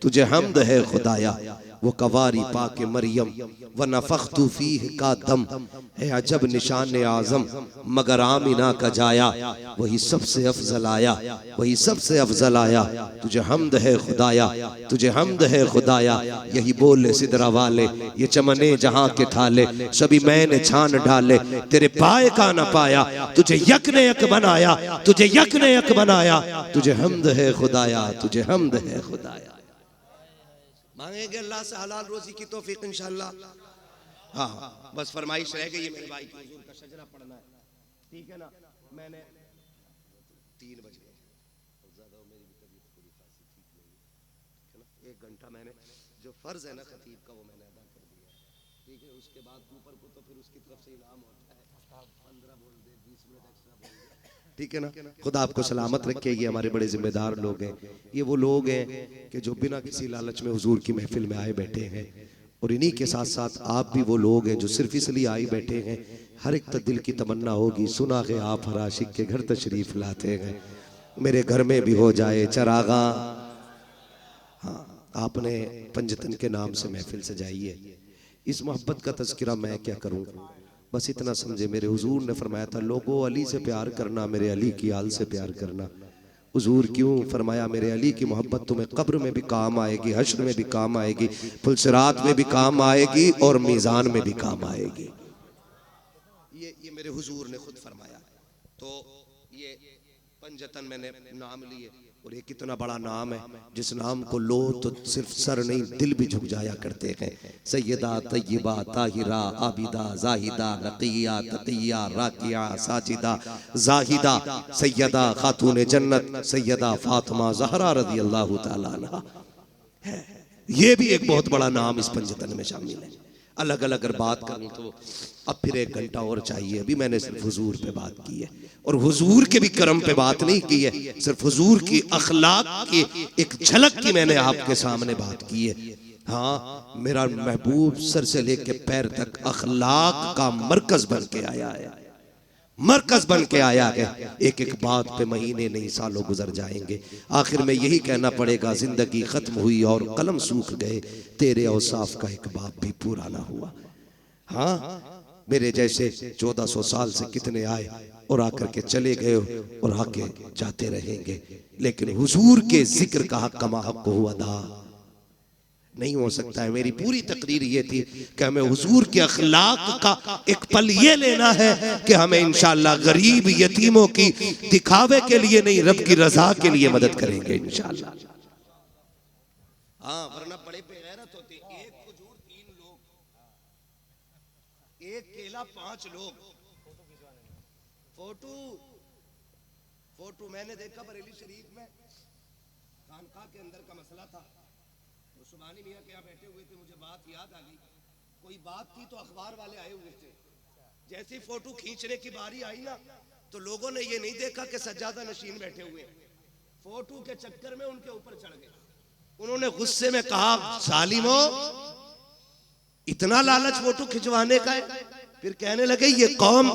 तुझे हमद है खुदाया। वो कवारी पाके मरियम व नफख्तु फीह का दम है अजब निशान आजम, मगर आमिना का जाया वही सबसे अफजल आया, वही सबसे अफजल आया। तुझे हमद है खुदाया, तुझे हमद है खुदाया। यही बोले सिदरा वाले, ये चमने जहां के थाले, सभी मैंने छान डाले, तेरे पाए का न पाया। तुझे यक ने यक बनाया, तुझे यक ने यक बनाया। तुझे हमद है खुदाया, तुझे हमद है खुदाया। मांगेंगे अल्लाह से हलाल रोजी की तौफीक इंशाअल्लाह। हाँ, बस फरमाइश रह गई है मेरे भाई की, हुजूर का शजरा पढ़ना है, ठीक है ना। मैंने 3 बज गए, ज्यादा मेरी भी तबीयत थोड़ी खासी ठीक नहीं है ना। 1 घंटा मैंने जो फर्ज है ना खतीब का वो मैंने अदा कर दिया, ठीक है। उसके बाद ऊपर को तो फिर उसकी तरफ से इनाम होता है, 15 बोल दे, 20 मिनट एक्स्ट्रा बोल दे, ठीक है ना। खुदा आपको सलामत रखे। ये हमारे बड़े जिम्मेदार लोग हैं। ये वो लोग हैं कि जो बिना किसी लालच में हुजूर की महफिल में आए बैठे हैं। और इन्हीं के साथ साथ आप भी वो लोग हैं जो सिर्फ इसलिए आए बैठे हैं। हर एक दिल की तमन्ना होगी, सुना के आप हर आशिक के घर तशरीफ लाते हैं, मेरे घर में भी हो जाए चरागा। हाँ, आपने पंजतन के नाम से महफिल सजाई है। इस मोहब्बत का तज़किरा मैं क्या करूँ, बस इतना समझे। मेरे हुजूर ने फरमाया था लोगों अली से प्यार करना, मेरे अली की आल से प्यार करना। हुजूर क्यों? फरमाया मेरे अली की मोहब्बत तुम्हें कब्र में भी काम आएगी, हश्र में भी काम आएगी, फुलसिरात में भी काम आएगी और मीज़ान में भी काम आएगी। ये मेरे हुजूर ने खुद फरमाया। तो ये पंजतन मैंने नाम लिए, और ये कितना बड़ा नाम है जिस नाम को लो तो सिर्फ सर नहीं दिल भी झुक जाया करते हैं। सैयदा तय्यबा ताहिरा आबिदा जाहिदा नकिया तकिया राकिया साजिदा जाहिदा सैयदा खातून जन्नत सैयदा फातिमा ज़हरा रज़ी अल्लाह ताला अन्हा है। ये भी एक बहुत बड़ा नाम इस पंजतन में शामिल है। अलग अलग अगर बात करूं तो अब फिर 1 घंटा और चाहिए। अभी मैंने सिर्फ हुजूर पे बात की है, और हुजूर के भी करम पे बात नहीं की है, सिर्फ हुजूर की अखलाक की एक झलक की मैंने आपके सामने बात की है। हाँ, मेरा महबूब सर से लेके पैर तक अखलाक का मरकज बन के आया है, मरकज बन के आया है। एक एक बात पे महीने नहीं सालों गुजर जाएंगे। आखिर में यही कहना पड़ेगा जिंदगी खत्म हुई और कलम सूख गए, तेरे औसाफ का एक बाप भी पूरा ना हुआ। हाँ, मेरे जैसे 1400 साल से कितने आए और आकर के चले गए और आके जाते रहेंगे, लेकिन हुजूर के जिक्र का हक कमा हक को अदा नहीं हो सकता है। मेरी पूरी तकरीर ये थी कि हमें हुजूर के अखलाक का एक पल ये लेना है कि हमें इंशाअल्लाह गरीब यतीमों की दिखावे के लिए नहीं, रब की रजा के लिए मदद करेंगे इंशाअल्लाह। हाँ, वरना बड़े बेगैरत होते, एक खजूर 3 लोग, एक केला 5 लोग। फोटो मैंने देखा बरेली शरीफ में, खानका के अंदर का मसला था, तो सुभानी मियाँ के यहाँ बैठे हुए थे, मुझे बात याद आ गई। कोई बात थी तो अखबार वाले आए हुए थे, जैसे ही फोटो खींचने की बारी आई ना, तो लोगों ने ये नहीं देखा कि सज्जादा नशीन बैठे हुए, फोटो के चक्कर में उनके ऊपर चढ़ गए। उन्होंने गुस्से में कहा, सालिमो इतना लालच फोटो खिंचवाने का है? फिर कहने लगे ये कौम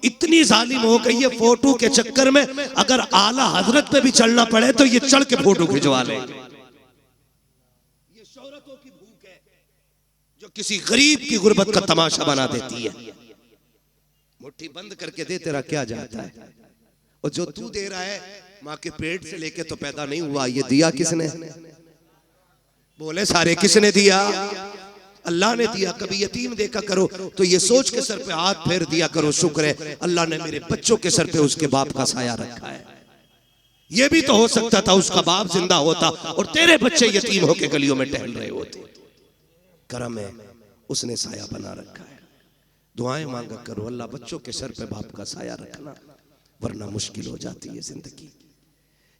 इतनी जालिम हो गई है, फोटो के चक्कर में अगर आला हजरत पे भी चलना पड़े तो ये चढ़ के फोटो खिंचवा ले। ये शोहरतों की भूख है जो किसी गरीब की गुर्बत का तमाशा बना देती है। मुट्ठी बंद करके दे, तेरा क्या जाता है? और जो तू दे रहा है माँ के पेट से लेके तो पैदा नहीं हुआ, ये दिया किसने? बोले सारे, किसने दिया? अल्लाह ने दिया। कभी यतीम देखा करो तो ये सोच के सर पे हाथ फेर दिया करो, शुक्र है अल्लाह ने मेरे बच्चों के सर पे उसके बाप का साया रखा है। ये भी तो हो सकता था उसका बाप जिंदा होता और तेरे बच्चे यतीम होके गलियों में टहल रहे होते। करम है, उसने साया बना रखा है। दुआएं मांगा करो, अल्लाह बच्चों के सर पे बाप का साया रखना, वरना मुश्किल हो जाती है जिंदगी।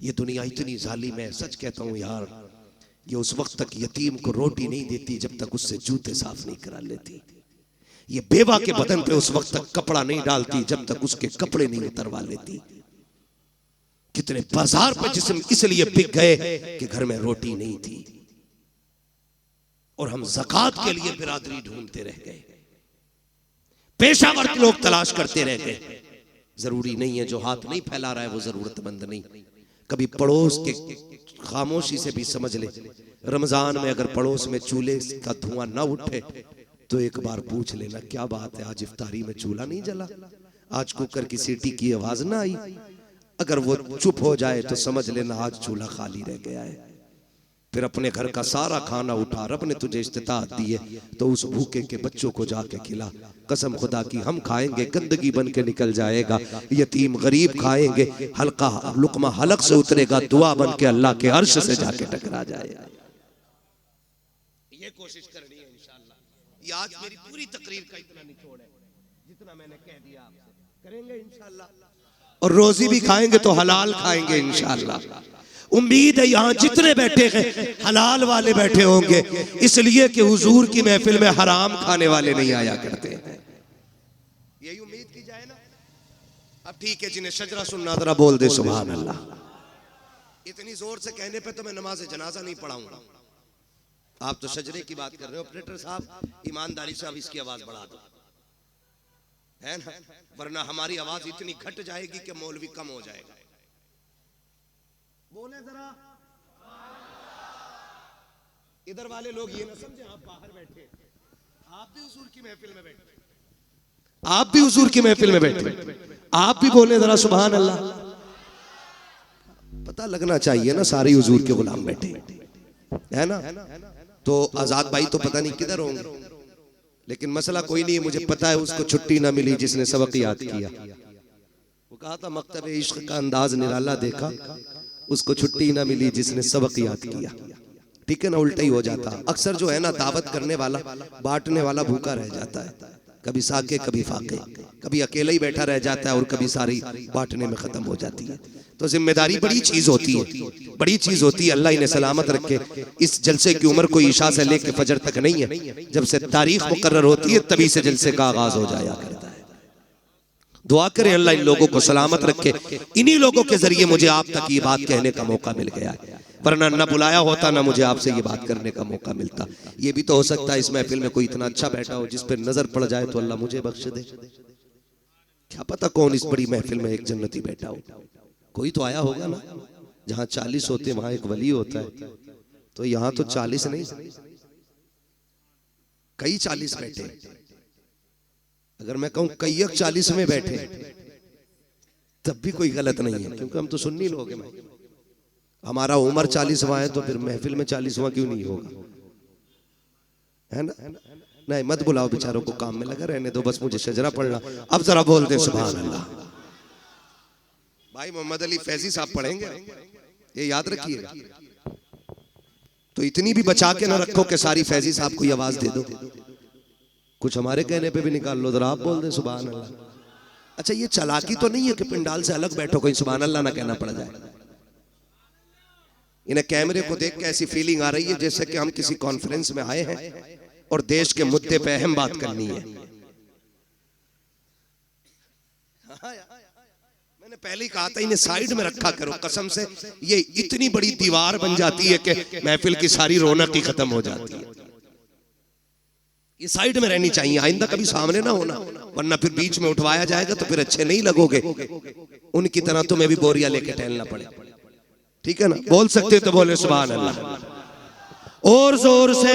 ये दुनिया इतनी जालिम है, सच कहता हूं यार, ये उस वक्त तक यतीम को रोटी नहीं देती जब तक उससे जूते साफ नहीं करा लेती। ये बेवा के बदन पे उस वक्त तक कपड़ा नहीं डालती जब तक उसके कपड़े नहीं उतरवा लेती। कितने बाजार पे जिस्म इसलिए बिक गए कि घर में रोटी नहीं थी, और हम ज़कात के लिए बिरादरी ढूंढते रह गए, पेशावर लोग तलाश करते रह गए। जरूरी नहीं है जो हाथ नहीं फैला रहा है वो जरूरतमंद नहीं। कभी पड़ोस के खामोशी से भी समझ ले, रमजान में अगर पड़ोस में चूल्हे का धुआं ना उठे तो एक बार पूछ लेना, क्या बात है आज इफ्तारी में चूल्हा नहीं जला, आज कुकर की सीटी की आवाज ना आई। अगर वो चुप हो जाए तो समझ लेना आज चूल्हा खाली रह गया है। फिर अपने घर का सारा खाना उठा, रब ने तुझे इस्तिताअत दी है तो उस भूखे के बच्चों को जाके खिला। कसम खुदा की हम खाएंगे गंदगी बन के निकल जाएगा, यतीम गरीब खाएंगे हल्का लुकमा हलक से उतरेगा, दुआ बन के अल्लाह के अर्श से जाके टकरा जाएगा। ये कोशिश करनी है इंशाअल्लाह। ये आज मेरी पूरी तकरीर का इतना निचोड़ है, जितना मैंने कह दिया आपसे करेंगे इंशाअल्लाह। और रोजी भी खाएंगे तो हलाल खाएंगे इंशाअल्लाह। उम्मीद है यहाँ जितने बैठे हैं हलाल वाले बैठे होंगे, इसलिए कि हुजूर की महफिल में हराम खाने वाले नहीं आया करते हैं। यही उम्मीद की जाए ना। अब ठीक है, जिन्हें शजरा सुनना जरा बोल दे सुभान अल्लाह। इतनी जोर से कहने पे तो मैं नमाज जनाजा नहीं पढ़ाऊंगा। आप तो शजरे की बात कर रहे हो। ऑपरेटर साहब ईमानदारी से अब इसकी आवाज बढ़ा दो, है ना, वरना हमारी आवाज इतनी घट जाएगी कि मौलवी कम हो जाएगा। बोले जरा। इधर वाले लोग ये ना समझे आप बाहर बैठे, आप भी हुजूर की महफिल में बैठे, आप भी हुजूर की महफिल में बैठे, आप भी बोले जरा सुभान अल्लाह। पता लगना चाहिए ना सारे हुजूर के गुलाम बैठे, है ना। तो आजाद भाई तो पता नहीं किधर होंगे, लेकिन मसला कोई नहीं है। मुझे पता है उसको छुट्टी ना मिली जिसने सबक याद किया। वो कहा था मकतब इश्क का अंदाज निराला देखा, उसको छुट्टी ना मिली जिसने सबक याद किया। ठीक है ना, उल्टा ही हो जाता। अक्सर जो है ना दावत करने वाला बांटने वाला भूखा रह जाता है, कभी साके कभी फाके, कभी अकेला ही बैठा रह जाता है और कभी सारी बांटने में खत्म हो जाती है। तो जिम्मेदारी बड़ी चीज होती है, बड़ी चीज होती है। अल्लाह इन्हें सलामत रखे। इस जलसे की उम्र कोई इशा से लेके फजर तक नहीं है, जब से तारीख मुकर्रर होती है तभी से जलसे का आगाज हो जाया करता है। दुआ करें अल्लाह इन लोगों को सलामत रखे। इन्हीं लोगों के जरिए मुझे आप तक ये बात कहने का मौका मिल गया है, वरना न बुलाया होता ना मुझे आपसे ये बात करने का मौका मिलता। ये भी तो हो सकता है इस महफिल में कोई इतना अच्छा बैठा हो जिस पर नजर पड़ जाए तो अल्लाह मुझे बख्श दे। क्या पता कौन इस बड़ी महफिल में एक जन्नती बैठा हो। कोई तो आया होगा ना। जहां 40 होते वहां एक वली होता है, तो यहां तो 40 नहीं, कई 40 बैठे। अगर मैं कहूं कैयक 40 में बैठे तब भी कोई गलत नहीं है, क्योंकि हम तो सुन्नी लोग हैं। हमारा उम्र 40वां है तो फिर महफिल में 40वां क्यों नहीं होगा, है ना? नहीं मत बुलाओ बेचारों को, काम में लगा रहने दो, बस मुझे शजरा पढ़ना। अब जरा बोल दे सुभान अल्लाह। भाई मोहम्मद अली फैजी साहब पढ़ेंगे, ये याद रखिएगा। तो इतनी भी बचा के ना रखो कि सारी फैजी साहब को आवाज दे दो, कुछ हमारे कहने पे भी निकाल लो, जरा आप बोल दे सुभान अल्लाह। अच्छा ये चालाकी तो नहीं है कि पिंडाल से अलग बैठो, कहीं सुभान अल्लाह ना कहना पड़ जाए। इन्हें कैमरे को देख के ऐसी फीलिंग आ रही है जैसे कि हम किसी कॉन्फ्रेंस में आए हैं और देश के मुद्दे पे अहम बात करनी है। मैंने पहले ही कहा था इन्हें साइड में रखा करो, कसम से ये इतनी बड़ी दीवार बन जाती है कि महफिल की सारी रौनक ही खत्म हो जाती है। ये साइड में रहनी चाहिए, आइंदा कभी सामने ना होना, वरना फिर बीच में उठवाया जाएगा तो फिर अच्छे नहीं लगोगे। उनकी तरह तुम्हें भी बोरिया लेके टहलना पड़े, ठीक है ना? बोल सकते तो बोले सुभान अल्लाह और जोर से।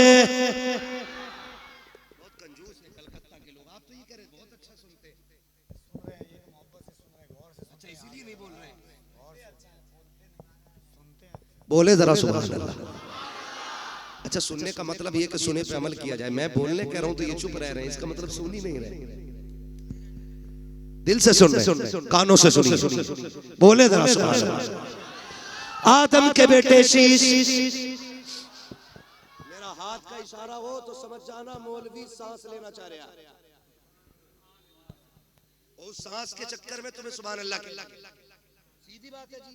बोले जरा सुभान अल्लाह। अच्छा सुनने का मतलब ये कि सुने पे अमल किया जाए। मैं बोलने कह रहा हूं तो ये चुप रह रहे हैं, इसका मतलब सुन ही नहीं रहे। दिल से सुन रहे, कानों से सुनिए। बोले जरा सुभान अल्लाह। आदम के बेटे शीश, मेरा हाथ का इशारा हो तो समझ जाना मौलवी सांस लेना चाह रहा है। उस सांस के चक्कर में तुम्हें सुभान अल्लाह की सीधी बात है जी।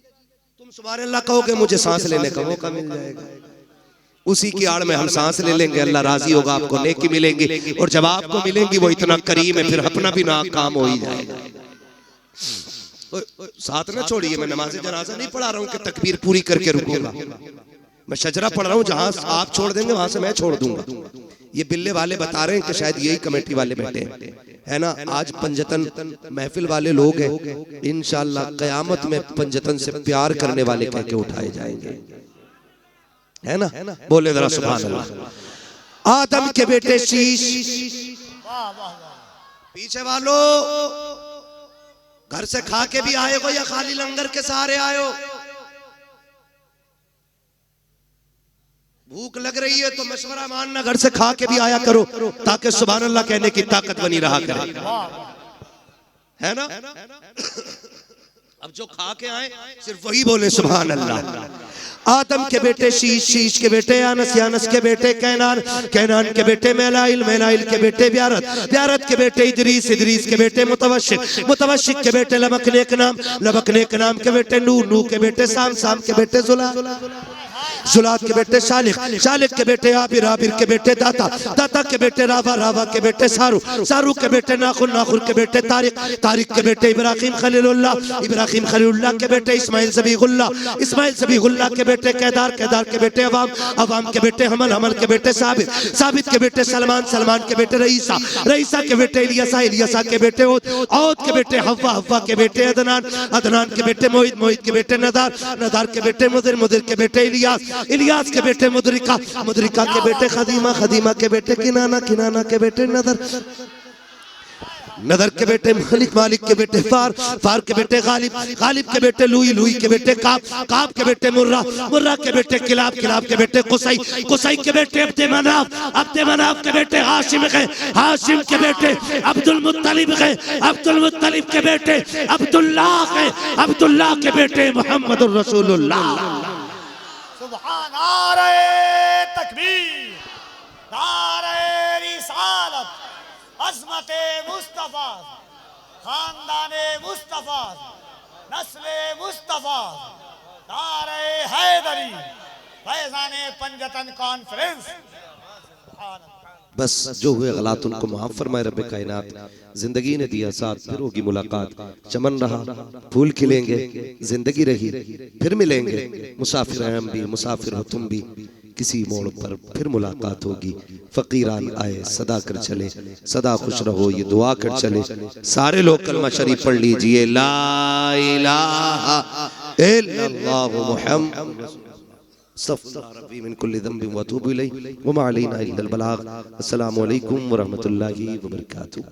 तुम सुभान अल्लाह कहोगे मुझे सांस लेने का मौका मिल जाएगा, उसी की आड़ में हम सांस ले लेंगे, अल्लाह राजी होगा, आपको नेकी मिलेंगी। और जब आपको मिलेंगी वो इतना करीम है फिर अपना भी ना काम हो ही जाएगा। साथ ना छोड़िए, मैं नमाज जनाजा नहीं पढ़ा रहा हूँ कि तकबीर पूरी करके रुकूंगा, मैं शजरा पढ़ रहा हूँ। जहां आप छोड़ देंगे वहां से मैं छोड़ दूंगा। ये बिल्ले वाले बता रहे हैं कि शायद यही कमेटी वाले बैठे हैं, है ना? आज पंजतन महफिल वाले लोग हैं, इंशाअल्लाह क़यामत में पंजतन से प्यार करने वाले कह के उठाए जाएंगे, है ना? बोले जरा सुभान अल्लाह। आदम के बेटे शीश, पीछे वालों घर से खा के भी आए हो या खाली लंगर के सहारे आए हो? भूख लग रही है तो मशवरा मानना, घर से खा के भी आया करो ताकि सुभान अल्लाह कहने की ताकत बनी रहा करे, है ना? अब जो खा के आए सिर्फ वही बोले सुभान अल्लाह। आदम के बेटे शीश, शीश के बेटे यानस, यानस के बेटे कैनान, कैनान के बेटे मेलाइल, मेलाइल के बेटे ब्यारत, ब्यारत के बेटे इदरीस, इदरीस के बेटे मुतवशिक, मुतवशिक के बेटे लबकनेक नाम, लबकनेक नाम के बेटे नूह, नूह के बेटे साम, साम के बेटे जुला, जुलात के बेटे शालिक, शालिक के बेटे आबिर, आबिर के बेटे दाता, दाता के बेटे रावा, रावा के बेटे सारू, सारू के बेटे नाखुर, नाखुर के बेटे तारिक, तारिक के बेटे इब्राहिम खलीलुल्लाह, इब्राहिम खलीलुल्लाह के बेटे इस्माइल ज़बीहुल्लाह, इस्माइल ज़बीहुल्लाह के बेटे कैदार, कैदार के बेटे अवाम, अवाम के बेटे हमल, हमल के बेटे साबित, साबित के बेटे सलमान, सलमान के बेटे रईसा, रईसा के बेटे इलियासा, इलियासा के बेटे औद, औद के बेटे हव्वा, हव्वा के बेटे अदनान, अदनान के बेटे मोहित, मोहित के बेटे नदार, नदार के बेटे मुदिर, मुदिर के बेटे इलियास, इलियास के बेटे मुदरिका, मुदरिका के बेटे खदीमा, खदीमा के बेटे किनाना, किनाना के बेटे नदर, नदर के बेटे मालिक, मालिक के बेटे फार, फार के बेटे गालिब, गालिब के बेटे लुई, लुई के बेटे काब, काब के बेटे मुर्रा, मुर्रा के बेटे किलाब, किलाब के बेटे कुसई, कुसई के बेटे अब्दे मनाफ, अब्दे मनाफ के बेटे हाशिम है, हाशिम के बेटे अब्दुल मुत्तलिब है, अब्दुल मुत्तलिब के बेटे अब्दुल्लाह है, अब्दुल्लाह के बेटे मुहम्मदुर रसूलुल्लाह। सुभान नारे तकबीर, नारे रिसालत, अज़मते मुस्तफा, खानदाने मुस्तफा, नस्ले मुस्तफा, नारे हैदरी, फैज़ाने पंजतन कॉन्फ्रेंस। बस जो हुए गलत उनको माफ फरमाए रब्बे कायनात। जिंदगी ने दिया साथ, फिर होगी मुलाकात, चमन रहा फूल खिलेंगे, जिंदगी रही फिर मिलेंगे, मुसाफिर हैं हम भी, मुसाफिर हो तुम भी, किसी मोड़ पर फिर मुलाकात होगी। फकीरान आए सदा कर चले, सदा खुश रहो ये दुआ कर चले। सारे लोग कलमा शरीफ पढ़ लीजिए, ला इलाहा इल्लल्लाह मुहम्मद रब्बी मिन कुल्ली ज़ंबिन व अतूबु इलैहि व मा अलैना इल्लल बलाग। अस्सलामु अलैकुम व रहमतुल्लाहि व बरकातुहू।